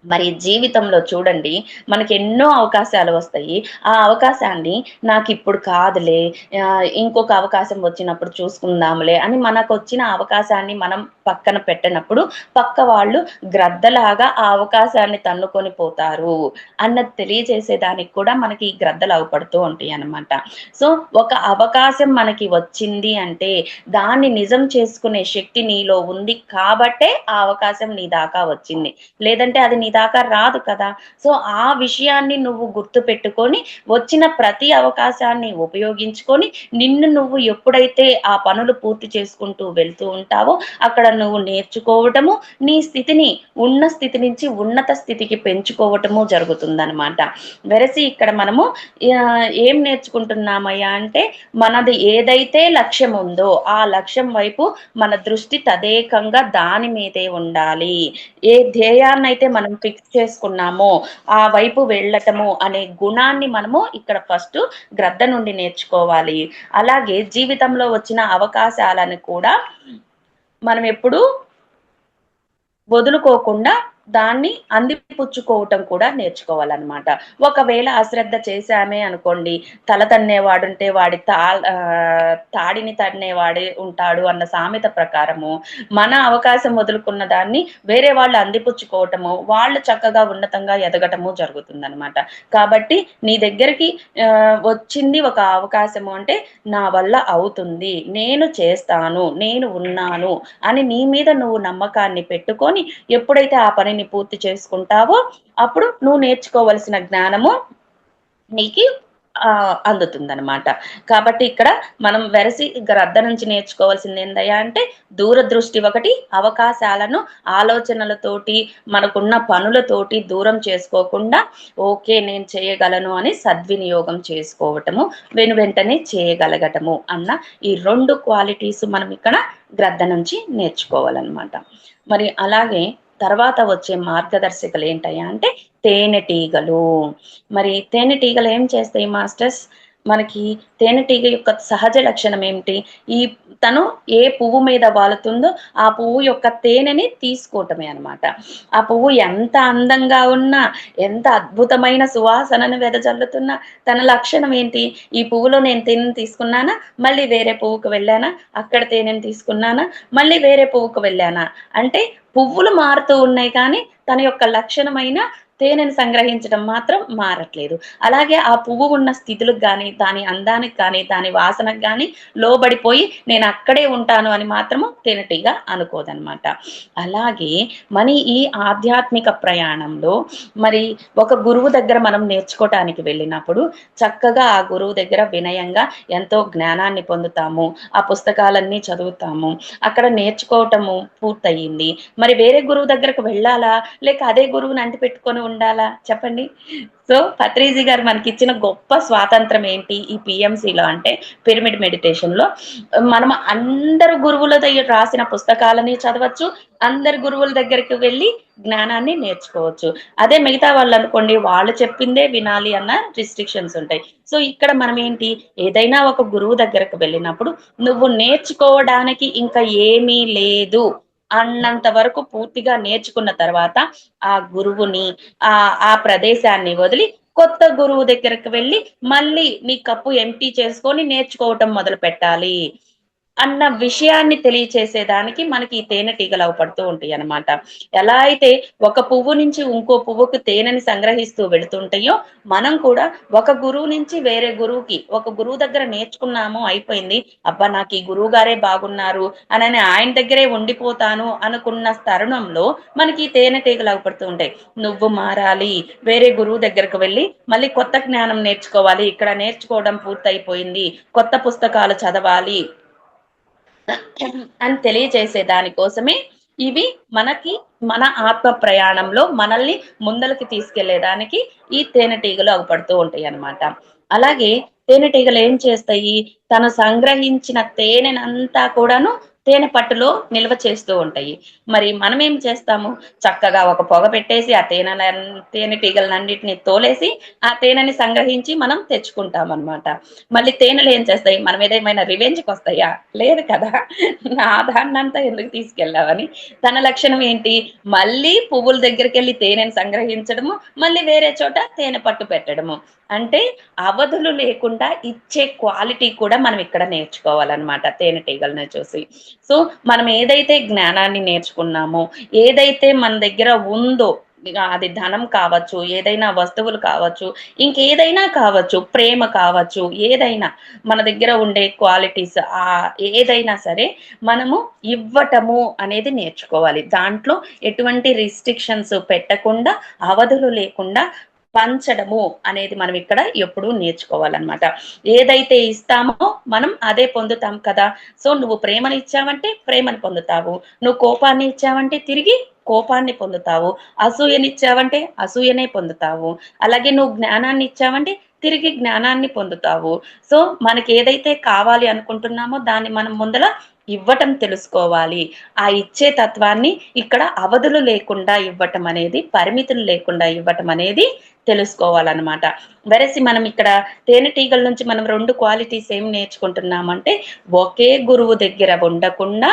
మరి జీవితంలో చూడండి మనకెన్నో అవకాశాలు వస్తాయి. ఆ అవకాశాన్ని నాకిప్పుడు కాదులే, ఇంకొక అవకాశం వచ్చినప్పుడు చూసుకుందాంలే అని మనకొచ్చిన అవకాశాన్ని మనం పక్కన పెట్టినప్పుడు పక్క వాళ్ళు గ్రద్దలాగా ఆ అవకాశాన్ని తన్నుకొని పోతారు అన్నది తెలియజేసేదానికి కూడా మనకి ఈ గ్రద్దలు అవపడుతూ ఉంటాయి అన్నమాట. సో ఒక అవకాశం మనకి వచ్చింది అంటే దాన్ని నిజం చేసుకునే శక్తి నీలో ఉంది కాబట్టే ఆ అవకాశం నీ దాకా వచ్చింది, లేదంటే అది నీ దాకా రాదు కదా. సో ఆ విషయాన్ని నువ్వు గుర్తు పెట్టుకొని వచ్చిన ప్రతి అవకాశాన్ని ఉపయోగించుకొని నిన్ను నువ్వు ఎప్పుడైతే ఆ పనులు పూర్తి చేసుకుంటూ వెళ్తూ ఉంటావో అక్కడ నువ్వు నేర్చుకోవటము, నీ స్థితిని ఉన్న స్థితి నుంచి ఉన్నత స్థితికి పెంచుకోవటము జరుగుతుందనమాట. వెరసి ఇక్కడ మనము ఏం నేర్చుకుంటున్నామయ్యా అంటే మనది ఏదైతే లక్ష్యం ఉందో ఆ లక్ష్యం వైపు మన దృష్టి తదేకంగా దాని మీదే ఉండాలి. ఏ ధ్యేయాన్నైతే మనం ఫిక్స్ చేసుకున్నామో ఆ వైపు వెళ్ళటము అనే గుణాన్ని మనము ఇక్కడ ఫస్ట్ గ్రద్ద నుండి నేర్చుకోవాలి. అలాగే జీవితంలో వచ్చిన అవకాశాలను కూడా మనం ఎప్పుడు వదులుకోకుండా దాన్ని అందిపుచ్చుకోవటం కూడా నేర్చుకోవాలన్నమాట. ఒకవేళ అశ్రద్ధ చేశామే అనుకోండి, తల తన్నేవాడుంటే వాడి తాడిని తన్నేవాడే ఉంటాడు అన్న సామెత ప్రకారము మన అవకాశం వదులుకున్న దాన్ని వేరే వాళ్ళు అందిపుచ్చుకోవటము, వాళ్ళు చక్కగా ఉన్నతంగా ఎదగటము జరుగుతుందన్నమాట. కాబట్టి నీ దగ్గరికి వచ్చింది ఒక అవకాశము అంటే నా వల్ల అవుతుంది, నేను చేస్తాను, నేను ఉన్నాను అని నీ మీద నువ్వు నమ్మకాన్ని పెట్టుకొని ఎప్పుడైతే ఆ పనిని పూర్తి చేసుకుంటావో అప్పుడు నువ్వు నేర్చుకోవలసిన జ్ఞానము నీకు అందుతుందన్నమాట. కాబట్టి ఇక్కడ మనం వెరసి గ్రద్ద నుంచి నేర్చుకోవాల్సింది ఏందయ్యా అంటే దూరదృష్టి ఒకటి, అవకాశాలను ఆలోచనలతోటి మనకున్న పనులతోటి దూరం చేసుకోకుండా ఓకే నేను చేయగలను అని సద్వినియోగం చేసుకోవటము, వెంటనే చేయగలగటము అన్న ఈ 2 క్వాలిటీస్ మనం ఇక్కడ గ్రద్ద నుంచి నేర్చుకోవాలన్నమాట. మరి అలాగే తర్వాత వచ్చే మార్గదర్శకులు ఏంటయ్యా అంటే తేనెటీగలు. మరి తేనెటీగలు ఏం చేస్తాయి మాస్టర్స్? మనకి తేనెటీగ యొక్క సహజ లక్షణం ఏమిటి? ఈ తను ఏ పువ్వు మీద వాలుతుందో ఆ పువ్వు యొక్క తేనెని తీసుకోవటమే అనమాట. ఆ పువ్వు ఎంత అందంగా ఉన్నా, ఎంత అద్భుతమైన సువాసనను వెదజల్లుతున్నా తన లక్షణం ఏంటి? ఈ పువ్వులో నేను తేనెని తీసుకున్నానా, మళ్ళీ వేరే పువ్వుకు వెళ్ళానా, అక్కడ తేనెని తీసుకున్నానా, మళ్ళీ వేరే పువ్వుకు వెళ్ళానా అంటే పువ్వులు మారుతూ ఉన్నాయి కానీ తన యొక్క లక్షణమైన తేనెను సంగ్రహించడం మాత్రం మారట్లేదు. అలాగే ఆ పువ్వు ఉన్న స్థితులకు కానీ దాని అందానికి కానీ దాని వాసనకు కానీ లోబడిపోయి నేను అక్కడే ఉంటాను అని మాత్రము తేనెటీగ అనుకోదనమాట. అలాగే మన ఈ ఆధ్యాత్మిక ప్రయాణంలో మరి ఒక గురువు దగ్గర మనం నేర్చుకోవటానికి వెళ్ళినప్పుడు చక్కగా ఆ గురువు దగ్గర వినయంగా ఎంతో జ్ఞానాన్ని పొందుతాము, ఆ పుస్తకాలన్నీ చదువుతాము, అక్కడ నేర్చుకోవటము పూర్తయింది. మరి వేరే గురువు దగ్గరకు వెళ్ళాలా లేక అదే గురువుని అంటి పెట్టుకొని ఉండాలా చెప్పండి? సో పత్రిజీ గారు మనకి ఇచ్చిన గొప్ప స్వాతంత్రం ఏంటి ఈ పిఎంసిలో అంటే పిరమిడ్ మెడిటేషన్ లో మనం అందరు గురువుల దగ్గర రాసిన పుస్తకాలని చదవచ్చు, అందరు గురువుల దగ్గరికి వెళ్ళి జ్ఞానాన్ని నేర్చుకోవచ్చు. అదే మిగతా వాళ్ళు అనుకోండి వాళ్ళు చెప్పిందే వినాలి అన్న రిస్ట్రిక్షన్స్ ఉంటాయి. సో ఇక్కడ మనం ఏంటి, ఏదైనా ఒక గురువు దగ్గరకు వెళ్ళినప్పుడు నువ్వు నేర్చుకోవడానికి ఇంకా ఏమీ లేదు అన్నంత వరకు పూర్తిగా నేర్చుకున్న తర్వాత ఆ గురువుని ఆ ప్రదేశాన్ని వదిలి కొత్త గురువు దగ్గరకు వెళ్ళి మళ్ళీ నీ కప్పు ఎంటీ చేసుకొని నేర్చుకోవటం మొదలు పెట్టాలి అన్న విషయాన్ని తెలియచేసేదానికి మనకి ఈ తేనెటీగలు అవపడుతూ ఉంటాయి అన్నమాట. ఎలా అయితే ఒక పువ్వు నుంచి ఇంకో పువ్వుకు తేనెని సంగ్రహిస్తూ వెళుతుంటాయో మనం కూడా ఒక గురువు నుంచి వేరే గురువుకి, ఒక గురువు దగ్గర నేర్చుకున్నాము అయిపోయింది, అబ్బా నాకు ఈ గురువు గారే బాగున్నారు అని ఆయన దగ్గరే ఉండిపోతాను అనుకున్న తరుణంలో మనకి తేనెటీగలు అవపడుతూ ఉంటాయి. నువ్వు మారాలి, వేరే గురువు దగ్గరకు వెళ్ళి మళ్ళీ కొత్త జ్ఞానం నేర్చుకోవాలి, ఇక్కడ నేర్చుకోవడం పూర్తయిపోయింది, కొత్త పుస్తకాలు చదవాలి అని తెలియచేసే దానికోసమే ఇవి మనకి మన ఆత్మ ప్రయాణంలో మనల్ని ముందలకి తీసుకెళ్లేదానికి ఈ తేనెటీగలు అవపడుతూ ఉంటాయి అన్నమాట. అలాగే తేనెటీగలు ఏం చేస్తాయి, తను సంగ్రహించిన తేనెనంతా కూడాను తేనె పట్టులో నిల్వ చేస్తూ ఉంటాయి. మరి మనం ఏం చేస్తాము, చక్కగా ఒక పొగ పెట్టేసి ఆ తేనెటీగలన్నిటిని తోలేసి ఆ తేనెని సంగ్రహించి మనం తెచ్చుకుంటాం అనమాట. మళ్ళీ తేనెలు ఏం చేస్తాయి, మన మీద ఏమైనా రివెంజ్కి వస్తాయా? లేదు కదా. నా దాన్నంతా ఎందుకు తీసుకెళ్ళావని తన లక్షణం ఏంటి, మళ్ళీ పువ్వుల దగ్గరికి వెళ్ళి తేనెని సంగ్రహించడము, మళ్ళీ వేరే చోట తేనె పట్టు పెట్టడము. అంటే అవధులు లేకుండా ఇచ్చే క్వాలిటీ కూడా మనం ఇక్కడ నేర్చుకోవాలన్నమాట తేనెటీగలను చూసి. సో, మనం ఏదైతే జ్ఞానాన్ని నేర్చుకున్నామో, ఏదైతే మన దగ్గర ఉందో, ఇగ అది ధనం కావచ్చు, ఏదైనా వస్తువులు కావచ్చు, ఇంకేదైనా కావచ్చు, ప్రేమ కావచ్చు, ఏదైనా మన దగ్గర ఉండే క్వాలిటీస్ ఏదైనా సరే మనము ఇవ్వటము అనేది నేర్చుకోవాలి. దాంట్లో ఎటువంటి రిస్ట్రిక్షన్స్ పెట్టకుండా, అవధులు లేకుండా పంచడము అనేది మనం ఇక్కడ ఎప్పుడూ నేర్చుకోవాలన్నమాట. ఏదైతే ఇస్తామో మనం అదే పొందుతాం కదా! సో, నువ్వు ప్రేమని ఇచ్చావంటే ప్రేమను పొందుతావు. నువ్వు కోపాన్ని ఇచ్చావంటే తిరిగి కోపాన్ని పొందుతావు. అసూయనిచ్చావంటే అసూయనే పొందుతావు. అలాగే నువ్వు జ్ఞానాన్ని ఇచ్చావంటే తిరిగి జ్ఞానాన్ని పొందుతావు. సో, మనకేదైతే కావాలి అనుకుంటున్నామో దాన్ని మనం ముందల ఇవ్వటం తెలుసుకోవాలి. ఆ ఇచ్చే తత్వాన్ని ఇక్కడ అవధులు లేకుండా ఇవ్వటం అనేది, పరిమితులు లేకుండా ఇవ్వటం అనేది తెలుసుకోవాలన్నమాట. వెరసి మనం ఇక్కడ తేనెటీగల నుంచి మనం 2 క్వాలిటీస్ ఏం నేర్చుకుంటున్నామంటే, ఒకే గురువు దగ్గర ఉండకుండా,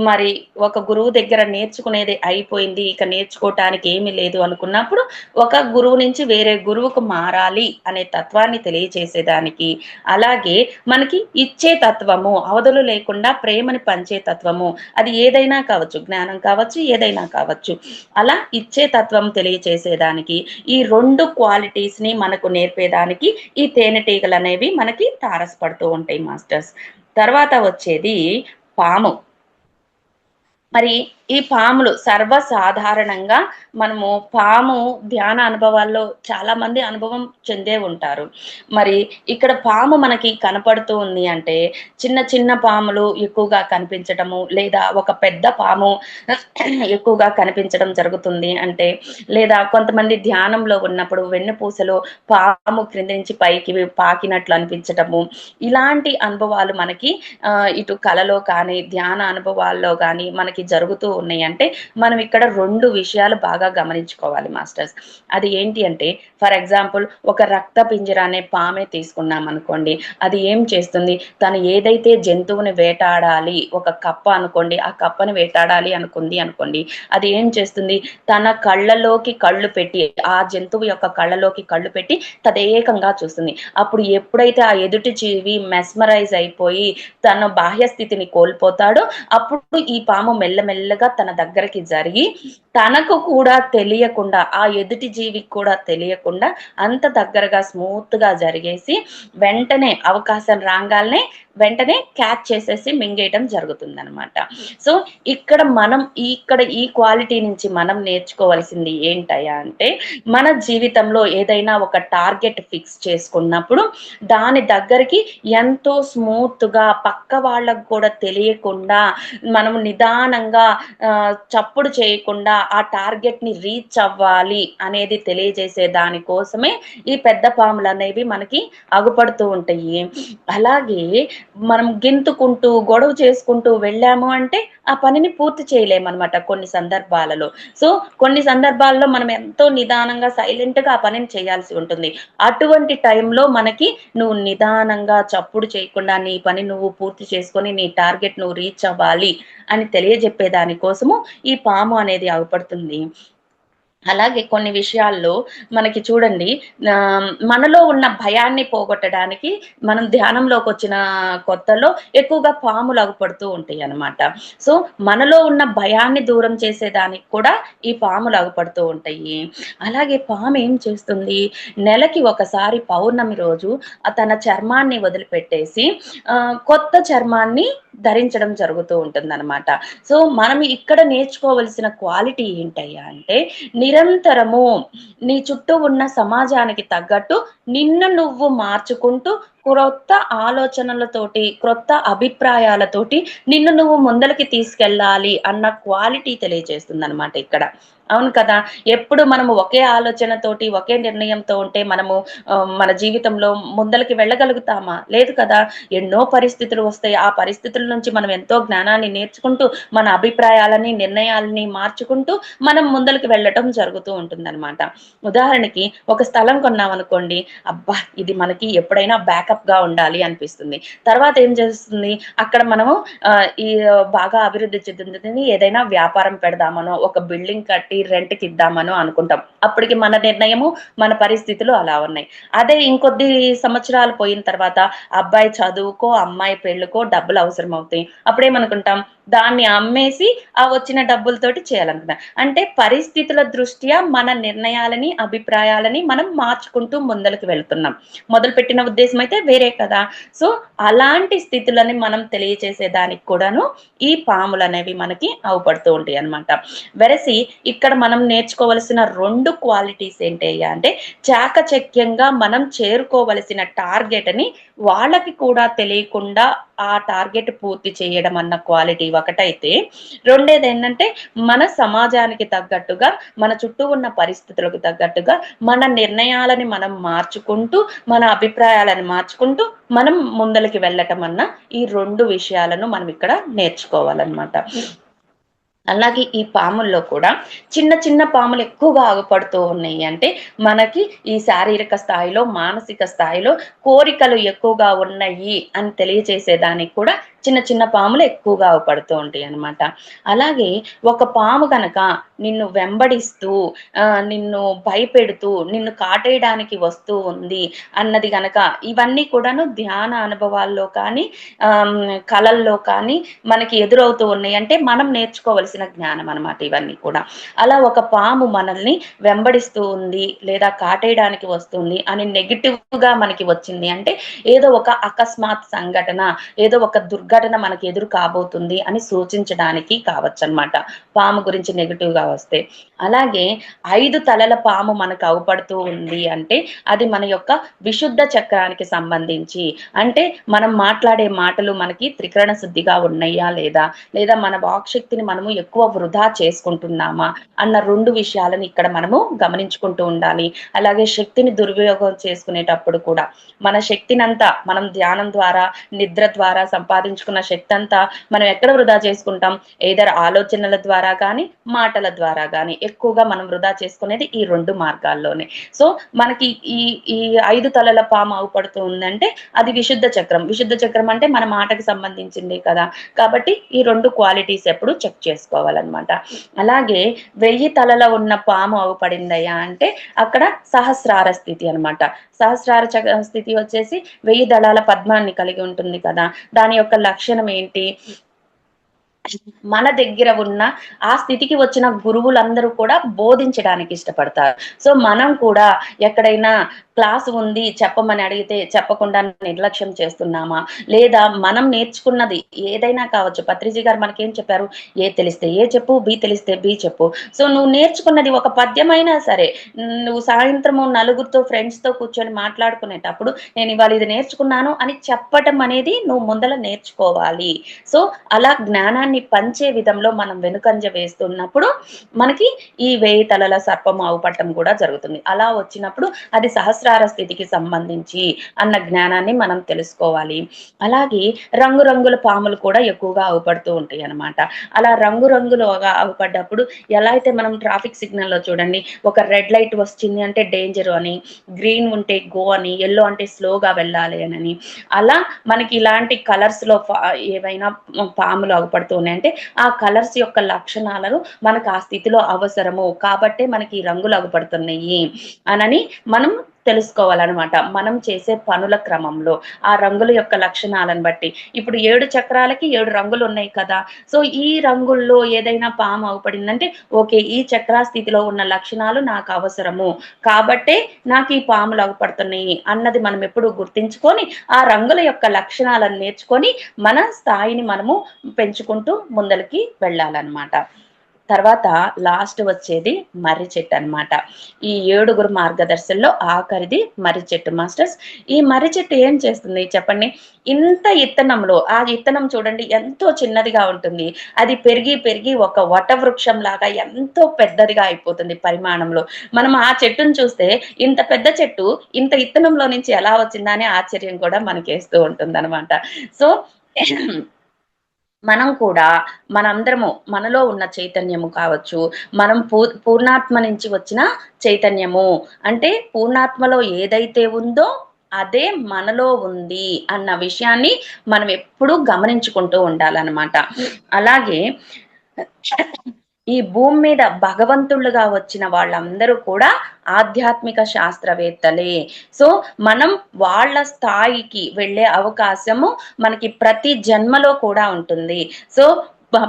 మరి ఒక గురువు దగ్గర నేర్చుకునేది అయిపోయింది, ఇక నేర్చుకోవటానికి ఏమీ లేదు అనుకున్నప్పుడు, ఒక గురువు నుంచి వేరే గురువుకు మారాలి అనే తత్వాన్ని తెలియచేసేదానికి, అలాగే మనకి ఇచ్చే తత్వము, అవధులు లేకుండా ప్రేమని పంచే తత్వము, అది ఏదైనా కావచ్చు, జ్ఞానం కావచ్చు, ఏదైనా కావచ్చు. అలా ఇచ్చే తత్వం తెలియచేసేదానికి ఈ 2 క్వాలిటీస్ ని మనకు నేర్పేదానికి ఈ తేనెటీగలు అనేవి మనకి తారసపడుతూ ఉంటాయి మాస్టర్స్. తర్వాత వచ్చేది పాము. మరి ఈ పాములు సర్వసాధారణంగా మనము పాము ధ్యాన అనుభవాల్లో చాలా మంది అనుభవం చెందే ఉంటారు. మరి ఇక్కడ పాము మనకి కనపడుతూ ఉంది అంటే చిన్న చిన్న పాములు ఎక్కువగా కనిపించటము, లేదా ఒక పెద్ద పాము ఎక్కువగా కనిపించడం జరుగుతుంది అంటే, లేదా కొంతమంది ధ్యానంలో ఉన్నప్పుడు వెన్నుపూసలో పాము క్రింద నుంచి పైకి పాకినట్లు అనిపించటము, ఇలాంటి అనుభవాలు మనకి ఇటు కలలో కానీ ధ్యాన అనుభవాల్లో కానీ మనకి జరుగుతూ ఉన్నాయి అంటే మనం ఇక్కడ 2 విషయాలు బాగా గమనించుకోవాలి మాస్టర్స్. అది ఏంటి అంటే, ఫర్ ఎగ్జాంపుల్ ఒక రక్త పింజర అనే పామే తీసుకున్నాం అనుకోండి, అది ఏం చేస్తుంది, తను ఏదైతే జంతువుని వేటాడాలి, ఒక కప్ప అనుకోండి, ఆ కప్పని వేటాడాలి అనుకుంది అనుకోండి, అది ఏం చేస్తుంది, తన కళ్ళలోకి కళ్ళు పెట్టి, ఆ జంతువు యొక్క కళ్ళలోకి కళ్ళు పెట్టి తదేకంగా చూస్తుంది. అప్పుడు ఎప్పుడైతే ఆ ఎదుటి జీవి మెస్మరైజ్ అయిపోయి తన బాహ్య స్థితిని కోల్పోతాడో, అప్పుడు ఈ పాము మెల్లమెల్లగా తన దగ్గరికి జరిగి తనకు కూడా తెలియకుండా, ఆ ఎదుటి జీవికి కూడా తెలియకుండా అంత దగ్గరగా స్మూత్ గా జరిగేసి వెంటనే అవకాశం రాగానే వెంటనే క్యాచ్ చేసేసి మింగేయటం జరుగుతుంది అనమాట. సో ఇక్కడ ఈ క్వాలిటీ నుంచి మనం నేర్చుకోవాల్సింది ఏంటయ్యా అంటే, మన జీవితంలో ఏదైనా ఒక టార్గెట్ ఫిక్స్ చేసుకున్నప్పుడు దాని దగ్గరికి ఎంతో స్మూత్ గా పక్క వాళ్ళకు కూడా తెలియకుండా మనం నిదానంగా చప్పుడు చేయకుండా ఆ టార్గెట్ ని రీచ్ అవ్వాలి అనేది తెలియజేసే దానికోసమే ఈ పెద్ద పాములు అనేవి మనకి అగుపడుతూ ఉంటాయి. అలాగే మనం గెంతుకుంటూ గొడవ చేసుకుంటూ వెళ్ళాము అంటే ఆ పనిని పూర్తి చేయలేమన్నమాట కొన్ని సందర్భాలలో. సో కొన్ని సందర్భాల్లో మనం ఎంతో నిదానంగా సైలెంట్ గా ఆ పనిని చేయాల్సి ఉంటుంది. అటువంటి టైంలో మనకి నువ్వు నిదానంగా చప్పుడు చేయకుండా నీ పని నువ్వు పూర్తి చేసుకొని నీ టార్గెట్ నువ్వు రీచ్ అవ్వాలి అని తెలియజెప్పే దాని కోసము ఈ పాము అనేది అవపడుతుంది. అలాగే కొన్ని విషయాల్లో మనకి చూడండి, మనలో ఉన్న భయాన్ని పోగొట్టడానికి మనం ధ్యానంలోకి వచ్చిన కొత్తలో ఎక్కువగా పాములు అగుపడుతూ ఉంటాయి అన్నమాట. సో మనలో ఉన్న భయాన్ని దూరం చేసేదానికి కూడా ఈ పాములు అగుపడుతూ ఉంటాయి. అలాగే పాము ఏం చేస్తుంది, నెలకి ఒకసారి పౌర్ణమి రోజు తన చర్మాన్ని వదిలిపెట్టేసి కొత్త చర్మాన్ని ధరించడం జరుగుతూ ఉంటుందన్నమాట. సో మనం ఇక్కడ నేర్చుకోవలసిన క్వాలిటీ ఏంటయ్యా అంటే, నిరంతరము నీ చుట్టూ ఉన్న సమాజానికి తగ్గట్టు నిన్ను నువ్వు మార్చుకుంటూ క్రొత్త ఆలోచనలతోటి, క్రొత్త అభిప్రాయాలతోటి నిన్ను నువ్వు ముందలకి తీసుకెళ్ళాలి అన్న క్వాలిటీ తెలియజేస్తుందన్నమాట ఇక్కడ. అవును కదా! ఎప్పుడు మనము ఒకే ఆలోచనతోటి, ఒకే నిర్ణయంతో ఉంటే మనము మన జీవితంలో ముందలకి వెళ్ళగలుగుతామా? లేదు కదా! ఎన్నో పరిస్థితులు వస్తాయి. ఆ పరిస్థితుల నుంచి మనం ఎంతో జ్ఞానాన్ని నేర్చుకుంటూ, మన అభిప్రాయాలని, నిర్ణయాలని మార్చుకుంటూ మనం ముందలకి వెళ్ళటం జరుగుతూ ఉంటుందన్నమాట. ఉదాహరణకి ఒక స్థలం కొన్నామనుకోండి, అబ్బా ఇది మనకి ఎప్పుడైనా బ్యాకప్ గా ఉండాలి అనిపిస్తుంది. తర్వాత ఏం చేస్తుంది, అక్కడ మనము ఈ బాగా అభివృద్ధి చెందుతుంది, ఏదైనా వ్యాపారం పెడదామనో, ఒక బిల్డింగ్ కట్టి రెంట్కి ఇద్దామనో అనుకుంటాం. అప్పటికి మన నిర్ణయము, మన పరిస్థితులు అలా ఉన్నాయి. అదే ఇంకొద్ది సంవత్సరాలు పోయిన తర్వాత అబ్బాయి చదువుకో, అమ్మాయి పెళ్ళికో డబ్బులు అవసరం అవుతాయి. అప్పుడేమనుకుంటాం, దాన్ని అమ్మేసి ఆ వచ్చిన డబ్బులతోటి చేయాలనుకుంటాం. అంటే పరిస్థితుల దృష్ట్యా మన నిర్ణయాలని, అభిప్రాయాలని మనం మార్చుకుంటూ ముందలకు వెళ్తున్నాం. మొదలుపెట్టిన ఉద్దేశం అయితే వేరే కదా. సో అలాంటి స్థితులని మనం తెలియచేసే దానికి కూడాను ఈ పాములు అనేవి మనకి అవపడుతూ ఉంటాయి అన్నమాట. వెరసి ఇక్కడ మనం నేర్చుకోవలసిన 2 క్వాలిటీస్ ఏంటయ్యా అంటే, చాకచక్యంగా మనం చేరుకోవలసిన టార్గెట్ అని వాళ్ళకి కూడా తెలియకుండా ఆ టార్గెట్ పూర్తి చేయడం అన్న క్వాలిటీ ఒకటైతే, రెండేది ఏంటంటే మన సమాజానికి తగ్గట్టుగా, మన చుట్టూ ఉన్న పరిస్థితులకు తగ్గట్టుగా మన నిర్ణయాలని మనం మార్చుకుంటూ, మన అభిప్రాయాలను మార్చుకుంటూ మనం ముందలకి వెళ్ళటం అన్న ఈ 2 విషయాలను మనం ఇక్కడ నేర్చుకోవాలన్నమాట. అలాగే ఈ పాముల్లో కూడా చిన్న చిన్న పాములు ఎక్కువగా ఆగుపడుతూ ఉన్నాయి అంటే, మనకి ఈ శారీరక స్థాయిలో, మానసిక స్థాయిలో కోరికలు ఎక్కువగా ఉన్నాయి అని తెలియచేసేదానికి కూడా చిన్న చిన్న పాములు ఎక్కువగా ఆగుపడుతూ ఉంటాయి అన్నమాట. అలాగే ఒక పాము గనక నిన్ను వెంబడిస్తూ నిన్ను భయపెడుతూ నిన్ను కాటేయడానికి వస్తూ ఉంది అన్నది గనక, ఇవన్నీ కూడాను ధ్యాన అనుభవాల్లో కానీ కళల్లో కానీ మనకి ఎదురవుతూ ఉన్నాయి. అంటే మనం నేర్చుకోవలసిన జ్ఞానం అన్నమాట ఇవన్నీ కూడా. అలా ఒక పాము మనల్ని వెంబడిస్తూ ఉంది లేదా కాటేయడానికి వస్తుంది అని నెగిటివ్ గా మనకి వచ్చింది అంటే, ఏదో ఒక అకస్మాత్ సంఘటన, ఏదో ఒక దుర్ఘటన మనకి ఎదురు కాబోతుంది అని సూచించడానికి కావచ్చు అన్నమాట పాము గురించి నెగిటివ్ గా వస్తే. అలాగే 5 తలల పాము మనకు అవపడుతూ ఉంది అంటే, అది మన యొక్క విశుద్ధ చక్రానికి సంబంధించి, అంటే మనం మాట్లాడే మాటలు మనకి త్రికరణ శుద్ధిగా ఉన్నాయా లేదా, లేదా మన వాక్శక్తిని మనము ఎక్కువ వృధా చేసుకుంటున్నామా అన్న 2 విషయాలను ఇక్కడ మనము గమనించుకుంటూ ఉండాలి. అలాగే శక్తిని దుర్వినియోగం చేసుకునేటప్పుడు కూడా మన శక్తినంతా మనం ధ్యానం ద్వారా, నిద్ర ద్వారా సంపాదించుకున్న శక్తి అంతా మనం ఎక్కడ వృధా చేసుకుంటాం, ఏదర్ ఆలోచనల ద్వారా కానీ, మాటల ద్వారా కానీ ఎక్కువగా మనం వృధా చేసుకునేది ఈ 2 మార్గాల్లోనే. సో మనకి ఈ ఈ 5 తలల పాము అవపడుతూ ఉందంటే అది విశుద్ధ చక్రం. విశుద్ధ చక్రం అంటే మన మాటకి సంబంధించింది కదా, కాబట్టి ఈ 2 క్వాలిటీస్ ఎప్పుడు చెక్ చేసుకోవాలన్నమాట. అలాగే 1000 తలల ఉన్న పాము అవపడిందయ్యా అంటే అక్కడ సహస్రార స్థితి అన్నమాట. సహస్రార స్థితి వచ్చేసి 1000 దళాల పద్మాన్ని కలిగి ఉంటుంది కదా. దాని యొక్క లక్షణం ఏంటి, మన దగ్గర ఉన్న ఆ స్థితికి వచ్చిన గురువులందరూ కూడా బోధించడానికి ఇష్టపడతారు. సో మనం కూడా ఎక్కడైనా క్లాస్ ఉంది చెప్పమని అడిగితే చెప్పకుండా నిర్లక్ష్యం చేస్తున్నామా, లేదా మనం నేర్చుకున్నది ఏదైనా కావచ్చు. పత్రిజీ గారు మనకేం చెప్పారు, ఏ తెలిస్తే ఏ చెప్పు, బి తెలిస్తే బి చెప్పు. సో నువ్వు నేర్చుకున్నది ఒక పద్యమైనా సరే, నువ్వు సాయంత్రము నలుగురితో ఫ్రెండ్స్ తో కూర్చొని మాట్లాడుకునేటప్పుడు నేను ఇవాళ ఇది నేర్చుకున్నాను అని చెప్పటం అనేది నువ్వు ముందల నేర్చుకోవాలి. సో అలా జ్ఞానాన్ని పంచే విధంలో మనం వెనుకంజ వేస్తున్నప్పుడు మనకి ఈ 1000 తలల సర్పం అవపట్టం కూడా జరుగుతుంది. అలా వచ్చినప్పుడు అది సహస్రార స్థితికి సంబంధించి అన్న జ్ఞానాన్ని మనం తెలుసుకోవాలి. అలాగే రంగురంగుల పాములు కూడా ఎక్కువగా అవపడుతూ ఉంటాయి అన్నమాట. అలా రంగురంగులుగా అవపడ్డప్పుడు ఎలా అయితే మనం ట్రాఫిక్ సిగ్నల్ లో చూడండి, ఒక రెడ్ లైట్ వచ్చింది అంటే డేంజర్ అని, గ్రీన్ ఉంటే గో అని, ఎల్లో అంటే స్లోగా వెళ్ళాలి అని, అలా మనకి ఇలాంటి కలర్స్ లో ఏవైనా పాములు అవపడుతూ ఉన్నాయంటే ఆ కలర్స్ యొక్క లక్షణాలను మనకు ఆ స్థితిలో అవసరము కాబట్టే మనకి ఈ రంగులు అగుపడుతున్నాయి అనని మనం తెలుసుకోవాలన్నమాట. మనం చేసే పనుల క్రమంలో ఆ రంగుల యొక్క లక్షణాలను బట్టి, ఇప్పుడు 7 చక్రాలకి 7 రంగులు ఉన్నాయి కదా. సో ఈ రంగుల్లో ఏదైనా పాము అవపడిందంటే ఓకే, ఈ చక్రా స్థితిలో ఉన్న లక్షణాలు నాకు అవసరము కాబట్టే నాకు ఈ పాములు అవపడుతున్నాయి అన్నది మనం ఎప్పుడు గుర్తించుకొని ఆ రంగుల యొక్క లక్షణాలను నేర్చుకొని మన స్థాయిని మనము పెంచుకుంటూ ముందలకి వెళ్ళాలన్నమాట. తర్వాత లాస్ట్ వచ్చేది మర్రి చెట్టు అన్నమాట. ఈ 7గురు మార్గదర్శుల్లో ఆఖరిది మర్రి చెట్టు మాస్టర్స్. ఈ మర్రి చెట్టు ఏం చేస్తుంది చెప్పండి, ఇంత ఇత్తనంలో ఆ ఇత్తనం చూడండి ఎంతో చిన్నదిగా ఉంటుంది, అది పెరిగి పెరిగి ఒక వట వృక్షం లాగా ఎంతో పెద్దదిగా అయిపోతుంది పరిమాణంలో. మనం ఆ చెట్టును చూస్తే ఇంత పెద్ద చెట్టు ఇంత ఇత్తనంలో నుంచి ఎలా వచ్చిందా అనే ఆశ్చర్యం కూడా మనకేస్తూ ఉంటుంది అనమాట. సో మనం కూడా మనందరము మనలో ఉన్న చైతన్యము కావచ్చు, మనం పూర్ణాత్మ నుంచి వచ్చిన చైతన్యము అంటే పూర్ణాత్మలో ఏదైతే ఉందో అదే మనలో ఉంది అన్న విషయాన్ని మనం ఎప్పుడూ గమనించుకుంటూ ఉండాలన్నమాట. అలాగే ఈ భూమి మీద భగవంతుళ్ళుగా వచ్చిన వాళ్ళందరూ కూడా ఆధ్యాత్మిక శాస్త్రవేత్తలే. సో మనం వాళ్ళ స్థాయికి వెళ్ళే అవకాశము మనకి ప్రతి జన్మలో కూడా ఉంటుంది. సో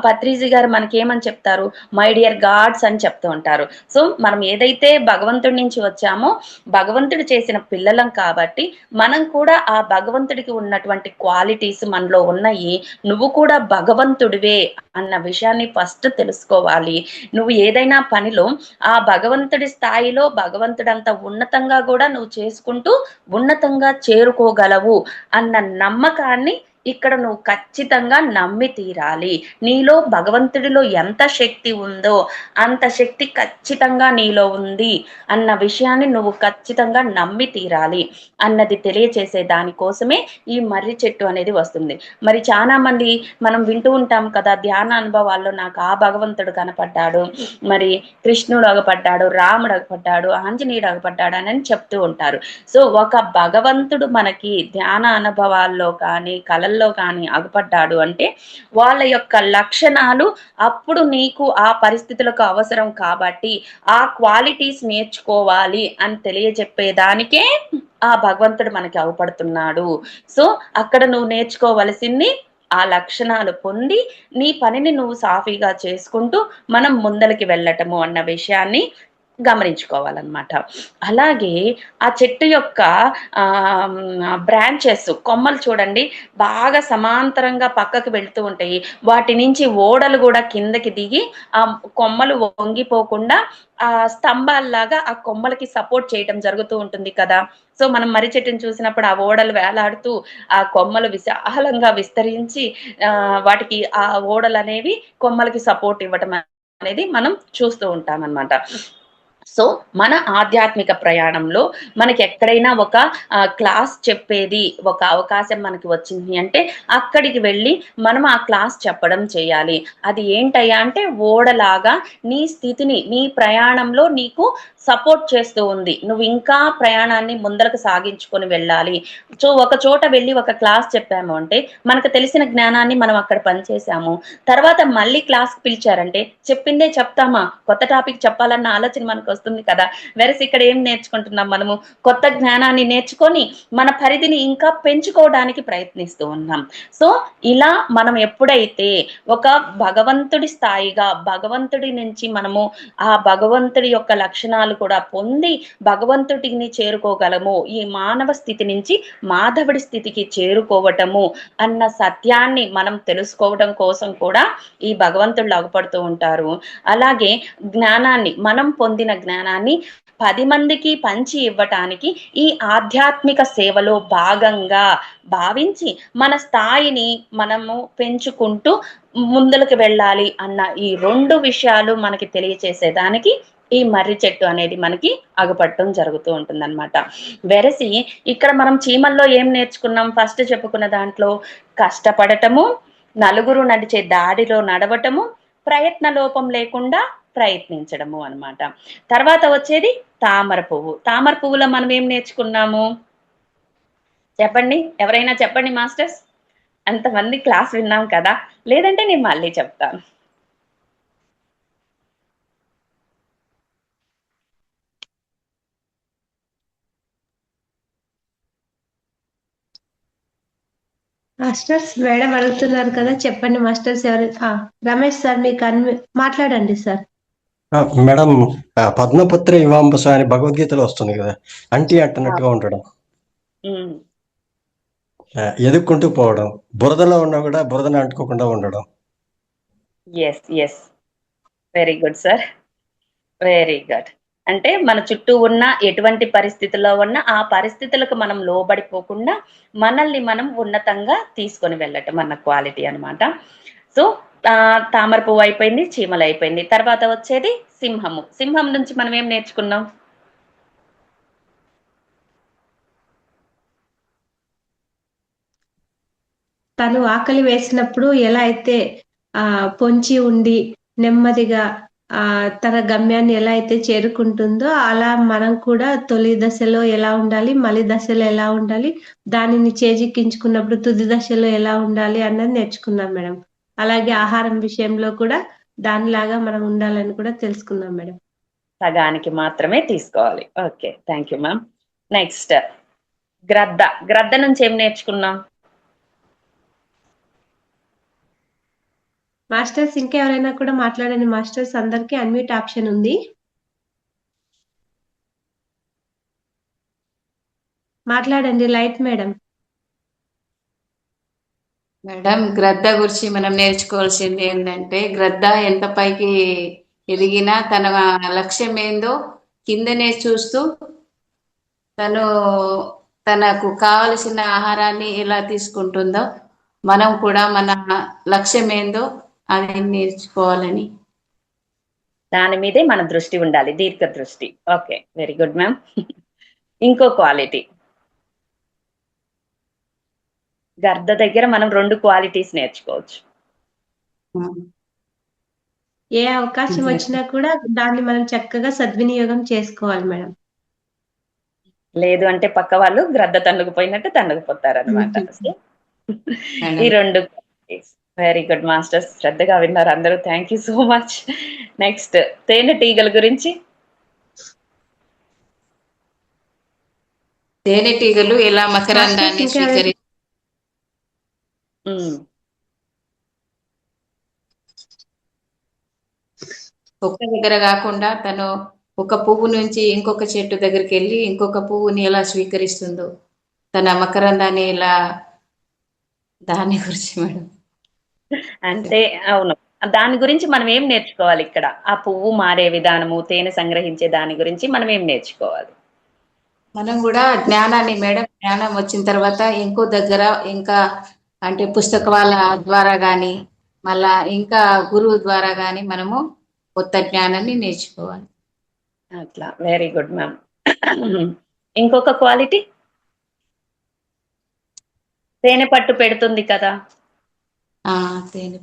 పత్రిజీ గారు మనకేమని చెప్తారు, మై డియర్ గాడ్స్ అని చెప్తూ ఉంటారు. సో మనం ఏదైతే భగవంతుడి నుంచి వచ్చామో భగవంతుడు చేసిన పిల్లలం కాబట్టి మనం కూడా ఆ భగవంతుడికి ఉన్నటువంటి క్వాలిటీస్ మనలో ఉన్నాయి. నువ్వు కూడా భగవంతుడివే అన్న విషయాన్ని ఫస్ట్ తెలుసుకోవాలి. నువ్వు ఏదైనా పనిలో ఆ భగవంతుడి స్థాయిలో భగవంతుడంత ఉన్నతంగా కూడా నువ్వు చేసుకుంటూ ఉన్నతంగా చేరుకోగలవు అన్న నమ్మకాన్ని ఇక్కడ నువ్వు ఖచ్చితంగా నమ్మి తీరాలి. నీలో భగవంతుడిలో ఎంత శక్తి ఉందో అంత శక్తి ఖచ్చితంగా నీలో ఉంది అన్న విషయాన్ని నువ్వు ఖచ్చితంగా నమ్మి తీరాలి అన్నది తెలియచేసే దానికోసమే ఈ మర్రి చెట్టు అనేది వస్తుంది. మరి చాలా మంది మనం వింటూ ఉంటాం కదా, ధ్యాన అనుభవాల్లో నాకు ఆ భగవంతుడు కనపడ్డాడు, మరి కృష్ణుడు అగపడ్డాడు, రాముడు అగపడ్డాడు, ఆంజనేయుడు అగపడ్డాడు అని చెప్తూ ఉంటారు. సో ఒక భగవంతుడు మనకి ధ్యాన అనుభవాల్లో కానీ కళల్లో కానీ అగపడ్డాడు అంటే వాళ్ళ యొక్క లక్షణాలు అప్పుడు నీకు ఆ పరిస్థితులకు అవసరం కాబట్టి ఆ క్వాలిటీస్ నేర్చుకోవాలి అని తెలియజెప్పేదానికే ఆ భగవంతుడు మనకి అవపడుతున్నాడు. సో అక్కడ నువ్వు నేర్చుకోవలసింది ఆ లక్షణాలు పొంది నీ పనిని నువ్వు సాఫీగా చేసుకుంటూ మనం ముందలకి వెళ్ళటము అన్న విషయాన్ని గమనించుకోవాలన్నమాట. అలాగే ఆ చెట్టు యొక్క బ్రాంచెస్ కొమ్మలు చూడండి బాగా సమాంతరంగా పక్కకు వెళ్తూ ఉంటాయి. వాటి నుంచి ఓడలు కూడా కిందకి దిగి ఆ కొమ్మలు వంగిపోకుండా ఆ స్తంభాల్లాగా ఆ కొమ్మలకి సపోర్ట్ చేయటం జరుగుతూ ఉంటుంది కదా. సో మనం మర్రి చెట్టుని చూసినప్పుడు ఆ ఓడలు వేలాడుతూ ఆ కొమ్మలు విశాలంగా విస్తరించి వాటికి ఆ ఓడలు అనేవి కొమ్మలకి సపోర్ట్ ఇవ్వటం అనేది మనం చూస్తూ ఉంటాం అన్నమాట. సో మన ఆధ్యాత్మిక ప్రయాణంలో మనకి ఎక్కడైనా ఒక క్లాస్ చెప్పేది ఒక అవకాశం మనకి వచ్చింది అంటే అక్కడికి వెళ్ళి మనం ఆ క్లాస్ చెప్పడం చేయాలి. అది ఏంటయ్యా అంటే ఓడలాగా నీ స్థితిని నీ ప్రయాణంలో నీకు సపోర్ట్ చేస్తూ ఉంది. నువ్వు ఇంకా ప్రయాణాన్ని ముందరకు సాగించుకొని వెళ్ళాలి. సో ఒక చోట వెళ్ళి ఒక క్లాస్ చెప్పాము అంటే మనకు తెలిసిన జ్ఞానాన్ని మనం అక్కడ పనిచేసాము, తర్వాత మళ్ళీ క్లాస్ పిలిచారంటే చెప్పిందే చెప్తామా, కొత్త టాపిక్ చెప్పాలన్న ఆలోచన మనకు వస్తుంది కదా. వెరస్ ఇక్కడ ఏం నేర్చుకుంటున్నాం, మనము కొత్త జ్ఞానాన్ని నేర్చుకొని మన పరిధిని ఇంకా పెంచుకోవడానికి ప్రయత్నిస్తూ ఉన్నాం. సో ఇలా మనం ఎప్పుడైతే ఒక భగవంతుడి స్థాయిగా భగవంతుడి నుంచి మనము ఆ భగవంతుడి యొక్క లక్షణాలు కూడా పొంది భగవంతుడిని చేరుకోగలము, ఈ మానవ స్థితి నుంచి మాధవుడి స్థితికి చేరుకోవటము అన్న సత్యాన్ని మనం తెలుసుకోవడం కోసం కూడా ఈ భగవంతుళ్ళు అగుపడుతూ ఉంటారు. అలాగే జ్ఞానాన్ని మనం పొందిన జ్ఞానాన్ని 10 మందికి పంచి ఇవ్వటానికి ఈ ఆధ్యాత్మిక సేవలో భాగంగా భావించి మన స్థాయిని మనము పెంచుకుంటూ ముందలకు వెళ్ళాలి అన్న ఈ 2 విషయాలు మనకి తెలియచేసేదానికి ఈ మర్రి చెట్టు అనేది మనకి అగపడటం జరుగుతూ ఉంటుందన్నమాట. వెరసి ఇక్కడ మనం చీమల్లో ఏం నేర్చుకున్నాం, ఫస్ట్ చెప్పుకున్న దాంట్లో కష్టపడటము, నలుగురు నడిచే దారిలో నడవటము, ప్రయత్న లోపం లేకుండా ప్రయత్నించడము అన్నమాట. తర్వాత వచ్చేది తామర పువ్వు. తామర పువ్వులో మనం ఏం నేర్చుకున్నాము చెప్పండి, ఎవరైనా చెప్పండి మాస్టర్స్. అంతమంది క్లాస్ విన్నాం కదా, లేదంటే నేను మళ్ళీ చెప్తాను. మాస్టర్స్ మేడం అడుగుతున్నారు కదా, చెప్పండి మాస్టర్స్. ఎవరు? రమేష్ సార్ మీకు మాట్లాడండి సార్. మేడం, పద్మపుత్ర ఇవాంబసు అని భగవద్గీతలో వస్తుంది కదా, అంటీ అంటున్నట్టుగా ఉండడం, ఎదుక్కుంటూ పోవడం, బురదలో ఉన్నా కూడా బురదను అంటుకోకుండా ఉండడం. Yes yes, very good sir, very good. అంటే మన చుట్టూ ఉన్న ఎటువంటి పరిస్థితుల్లో ఉన్న ఆ పరిస్థితులకు మనం లోబడిపోకుండా మనల్ని మనం ఉన్నతంగా తీసుకొని వెళ్ళటం అన్న క్వాలిటీ అన్నమాట. సో తామర పువ్వు అయిపోయింది, చీమలు అయిపోయింది, తర్వాత వచ్చేది సింహము. సింహం నుంచి మనం ఏం నేర్చుకున్నాం, తను ఆకలి వేసినప్పుడు ఎలా అయితే పొంచి ఉండి నెమ్మదిగా తన గమ్యాన్ని ఎలా అయితే చేరుకుంటుందో అలా మనం కూడా తొలి దశలో ఎలా ఉండాలి, మలి దశలో ఎలా ఉండాలి, దానిని చేజిక్కించుకున్నప్పుడు తుది దశలో ఎలా ఉండాలి అన్నది నేర్చుకున్నాం మేడం. అలాగే ఆహారం విషయంలో కూడా దానిలాగా మనం ఉండాలని కూడా తెలుసుకున్నాం మేడం. సగానికి మాత్రమే తీసుకోవాలి. Okay, thank you ma'am. Next గ్రద్ద నుంచి ఏం నేర్చుకున్నాం? మాస్టర్స్ ఇంకెవరైనా కూడా మాట్లాడండి మాస్టర్స్, అందరికీ అన్మ్యూట్ ఆప్షన్ ఉంది. మాట్లాడండి లైట్ మేడం. మేడం, గ్రద్ద గురించి మనం నేర్చుకోవాల్సింది ఏంటంటే, గ్రద్ద ఎంత పైకి ఎదిగినా తన లక్ష్యం ఏందో కిందనే చూస్తూ తనకు కావలసిన ఆహారాన్ని ఎలా తీసుకుంటుందో మనం కూడా మన లక్ష్యం ఏందో అది నేర్చుకోవాలని. దాని మీదే మన దృష్టి ఉండాలి, దీర్ఘ దృష్టి. Okay, very good ma'am. ఇంకో క్వాలిటీ, గర్ద దగ్గర మనం 2 క్వాలిటీస్ నేర్చుకోవచ్చు. ఏ అవకాశం వచ్చినా కూడా దాన్ని మనం చక్కగా సద్వినియోగం చేసుకోవాలి మేడం. లేదు అంటే పక్క వాళ్ళు గ్రద్ద తన్నుకుపోయినట్టు తన్నుకుపోతారు అనమాట. ఈ 2 క్వాలిటీస్. వెరీ గుడ్ మాస్టర్స్, శ్రద్ధగా విన్నారు అందరూ. Thank you so much. Next తేనెటీగల గురించి. తేనెటీగలు ఎలా మకరందాన్ని స్వీకరి ఒక్క దగ్గర కాకుండా తను ఒక పువ్వు నుంచి ఇంకొక చెట్టు దగ్గరికి వెళ్ళి ఇంకొక పువ్వుని ఎలా స్వీకరిస్తుందో తన మకరందాన్ని ఎలా, దాని గురించి మేడం. అంటే అవును, దాని గురించి మనం ఏం నేర్చుకోవాలి ఇక్కడ? ఆ పువ్వు మారే విధానము, తేనె సంగ్రహించే దాని గురించి మనం ఏం నేర్చుకోవాలి? మనం కూడా జ్ఞానాన్ని మేడం, జ్ఞానం వచ్చిన తర్వాత ఇంకో దగ్గర ఇంకా అంటే పుస్తకాల ద్వారా కానీ మళ్ళా ఇంకా గురువు ద్వారా కానీ మనము కొత్త జ్ఞానాన్ని నేర్చుకోవాలి. అట్లా, వెరీ గుడ్ మ్యామ్. ఇంకొక క్వాలిటీ, తేనె పట్టు పెడుతుంది కదా. తేనె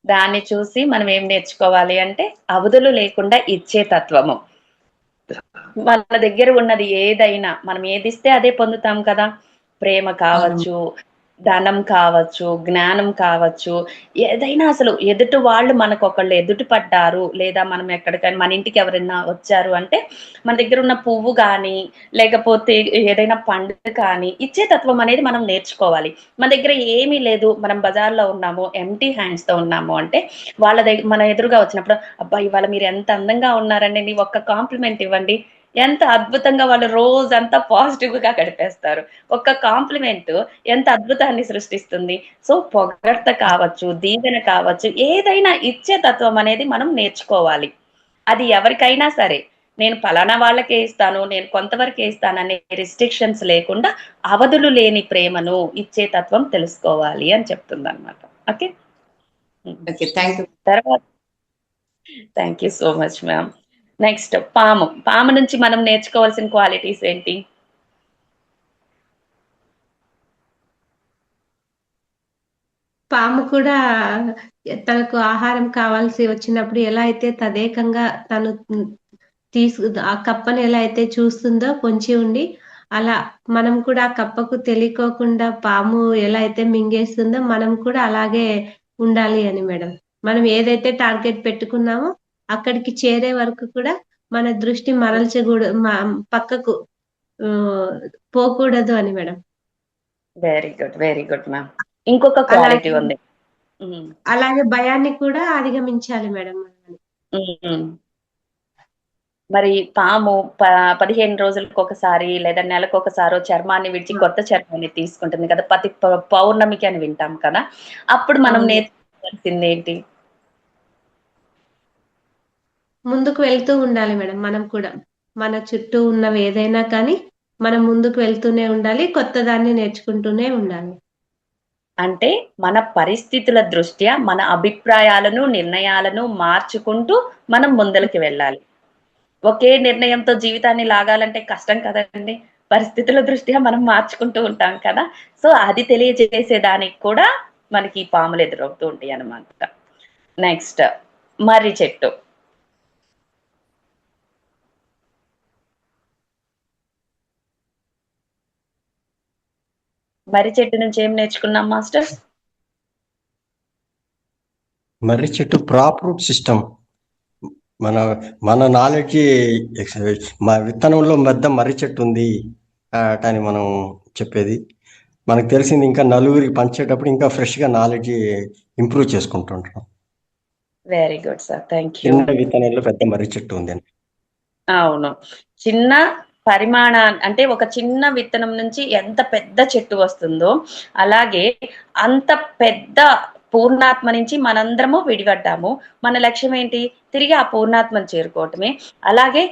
దాన్ని చూసి మనం ఏం నేర్చుకోవాలి అంటే అవధులు లేకుండా ఇచ్చే తత్వము. మన దగ్గర ఉన్నది ఏదైనా మనం ఏదిస్తే అదే పొందుతాం కదా. ప్రేమ కావచ్చు, ధనం కావచ్చు, జ్ఞానం కావచ్చు, ఏదైనా అసలు ఎదుటి వాళ్ళు మనకు ఒకళ్ళు ఎదుటి పడ్డారు, లేదా మనం ఎక్కడికైనా మన ఇంటికి ఎవరైనా వచ్చారు అంటే మన దగ్గర ఉన్న పువ్వు కానీ లేకపోతే ఏదైనా పండు కానీ ఇచ్చే తత్వం అనేది మనం నేర్చుకోవాలి. మన దగ్గర ఏమీ లేదు, మనం బజార్లో ఉన్నాము, ఎంటీ హ్యాండ్స్ తో ఉన్నాము అంటే వాళ్ళ దగ్గర మన ఎదురుగా వచ్చినప్పుడు అబ్బా ఇవాళ మీరు ఎంత అందంగా ఉన్నారండి, నీ ఒక్క కాంప్లిమెంట్ ఇవ్వండి, ఎంత అద్భుతంగా వాళ్ళు రోజంతా పాజిటివ్ గా గడిపేస్తారు. ఒక్క కాంప్లిమెంట్ ఎంత అద్భుతాన్ని సృష్టిస్తుంది. సో పొగడ్త కావచ్చు, దీవెన కావచ్చు, ఏదైనా ఇచ్చే తత్వం అనేది మనం నేర్చుకోవాలి. అది ఎవరికైనా సరే, నేను ఫలానా వాళ్ళకే ఇస్తాను, నేను కొంతవరకే ఇస్తాననే రిస్ట్రిక్షన్స్ లేకుండా అవధులు లేని ప్రేమను ఇచ్చే తత్వం తెలుసుకోవాలి అని చెప్తుంది అనమాట. ఓకే, తర్వాత thank you so much ma'am. Next పాము నుంచి మనం నేర్చుకోవాల్సిన క్వాలిటీస్ ఏంటి? పాము కూడా తనకు ఆహారం కావాల్సి వచ్చినప్పుడు ఎలా అయితే తదేకంగా తను ఆ కప్పను ఎలా అయితే చూస్తుందో పొంచి ఉండి, అలా మనం కూడా ఆ కప్పకు తెలియకోకుండా పాము ఎలా అయితే మింగేస్తుందో మనం కూడా అలాగే ఉండాలి అని మేడం. మనం ఏదైతే టార్గెట్ పెట్టుకున్నామో అక్కడికి చేరే వరకు కూడా మన దృష్టి పక్కకు పోకూడదు అని madam. Very good, very good ma'am. ఇంకొక క్వాలిటీ ఉంది, అలాగే భయాన్ని కూడా అధిగమించాలి మేడం. మరి పాము 15 రోజులకు ఒకసారి లేదా నెలకు ఒకసారో చర్మాన్ని విడిచి కొత్త చర్మాన్ని తీసుకుంటుంది కదా, ప్రతి పౌర్ణమికి అని వింటాం కదా. అప్పుడు మనం నేర్చుకోవాల్సింది ఏంటి? ముందుకు వెళ్తూ ఉండాలి మేడం. మనం కూడా మన చుట్టూ ఉన్నవి ఏదైనా కానీ మనం ముందుకు వెళ్తూనే ఉండాలి, కొత్త దాన్ని నేర్చుకుంటూనే ఉండాలి. అంటే మన పరిస్థితుల దృష్ట్యా మన అభిప్రాయాలను, నిర్ణయాలను మార్చుకుంటూ మనం ముందరికి వెళ్ళాలి. ఒకే నిర్ణయంతో జీవితాన్ని లాగాలంటే కష్టం కదండి. పరిస్థితుల దృష్ట్యా మనం మార్చుకుంటూ ఉంటాం కదా. సో అది తెలియజేసేదానికి కూడా మనకి ఈ పాములు ఎదురవుతూ ఉంటాయి అన్నమాట. నెక్స్ట్ మర్రి చెట్టు. మర్రి చెట్టు నుంచి ఏం నేర్చుకున్నాం మాస్టర్స్? మర్రి చెట్టు క్రాప్ రూట్ సిస్టమ్. మన మన నాలెడ్జ్, మా విత్తనంలో పెద్ద మర్రి చెట్టు ఉంది అని మనం చెప్పేది. మనకు తెలిసింది ఇంకా నలుగురికి పంచేటప్పుడు ఇంకా ఫ్రెష్గా నాలెడ్జ్ ఇంప్రూవ్ చేసుకుంటుంటాం. Very good sir, thank you. చిన్న విత్తనంలో పెద్ద మర్రి చెట్టు ఉంది అని. అవును, చిన్న అంటే ఒక చిన్న విత్తనం నుంచి ఎంత పెద్ద చెట్టు వస్తుందో, అలాగే అంత పెద్ద పూర్ణాత్మ నుంచి మనందరము విడిపడ్డాము. మన లక్ష్యం ఏంటి? తిరిగి ఆ పూర్ణాత్మను చేరుకోవటమే. అలాగే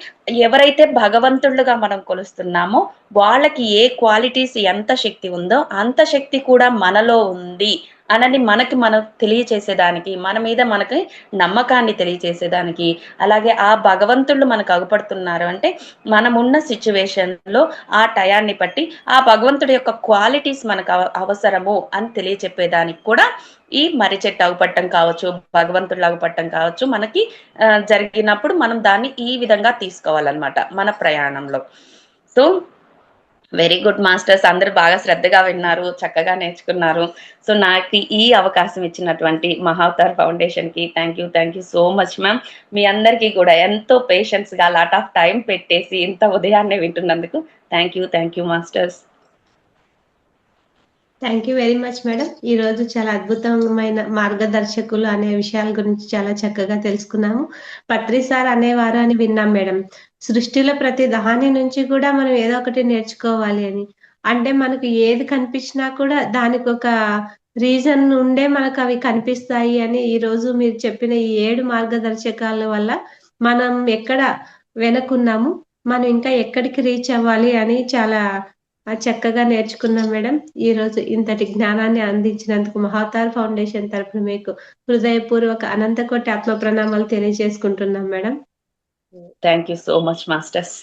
ఎవరైతే భగవంతుళ్ళుగా మనం కొలుస్తున్నామో వాళ్ళకి ఏ క్వాలిటీస్, ఎంత శక్తి ఉందో అంత శక్తి కూడా మనలో ఉంది అనని మనం తెలియచేసేదానికి, మన మీద మనకి నమ్మకాన్ని తెలియచేసేదానికి, అలాగే ఆ భగవంతుళ్ళు మనకు అగుపడుతున్నారు అంటే మనమున్న సిచ్యువేషన్ లో ఆ టయాన్ని బట్టి ఆ భగవంతుడి యొక్క క్వాలిటీస్ మనకు అవసరము అని తెలియచెప్పేదానికి కూడా ఈ మర్రి చెట్టు అగుపట్టం కావచ్చు, భగవంతుడు అగుపట్టం కావచ్చు, మనకి జరిగినప్పుడు మనం దాన్ని ఈ విధంగా తీసుకోవాలన్నమాట మన ప్రయాణంలో. సో వెరీ గుడ్ మాస్టర్స్, అందరూ బాగా శ్రద్ధగా విన్నారు, చక్కగా నేర్చుకున్నారు. సో నాకు ఈ అవకాశం ఇచ్చినటువంటి మహావతార్ ఫౌండేషన్ కి thank you so much ma'am. మీ అందరికీ కూడా ఎంతో పేషెన్స్ గా లాట్ ఆఫ్ టైం పెట్టేసి ఇంత ఉదయాన్నే వింటున్నందుకు thank you masters. Thank you very much madam. ఈ రోజు చాలా అద్భుతమైన మార్గదర్శకులు అనే విషయాల గురించి చాలా చక్కగా తెలుసుకున్నాము. పత్రి సార్ అనేవారు అని విన్నాం మేడం. సృష్టిలో ప్రతి దాని నుంచి కూడా మనం ఏదో ఒకటి నేర్చుకోవాలి అని. అంటే మనకు ఏది కనిపించినా కూడా దానికి ఒక రీజన్ ఉండే మనకు అవి కనిపిస్తాయి అని ఈ రోజు మీరు చెప్పిన ఈ 7 మార్గదర్శకాల వల్ల మనం ఎక్కడ వెనకున్నాము, మనం ఇంకా ఎక్కడికి రీచ్ అవ్వాలి అని చాలా చక్కగా నేర్చుకున్నాం మేడం. ఈ రోజు ఇంతటి జ్ఞానాన్ని అందించినందుకు మహావతార్ ఫౌండేషన్ తరఫున మీకు హృదయపూర్వక అనంతకోటి ఆత్మ ప్రణామాలు తెలియజేసుకుంటున్నాం madam. Thank you so much masters.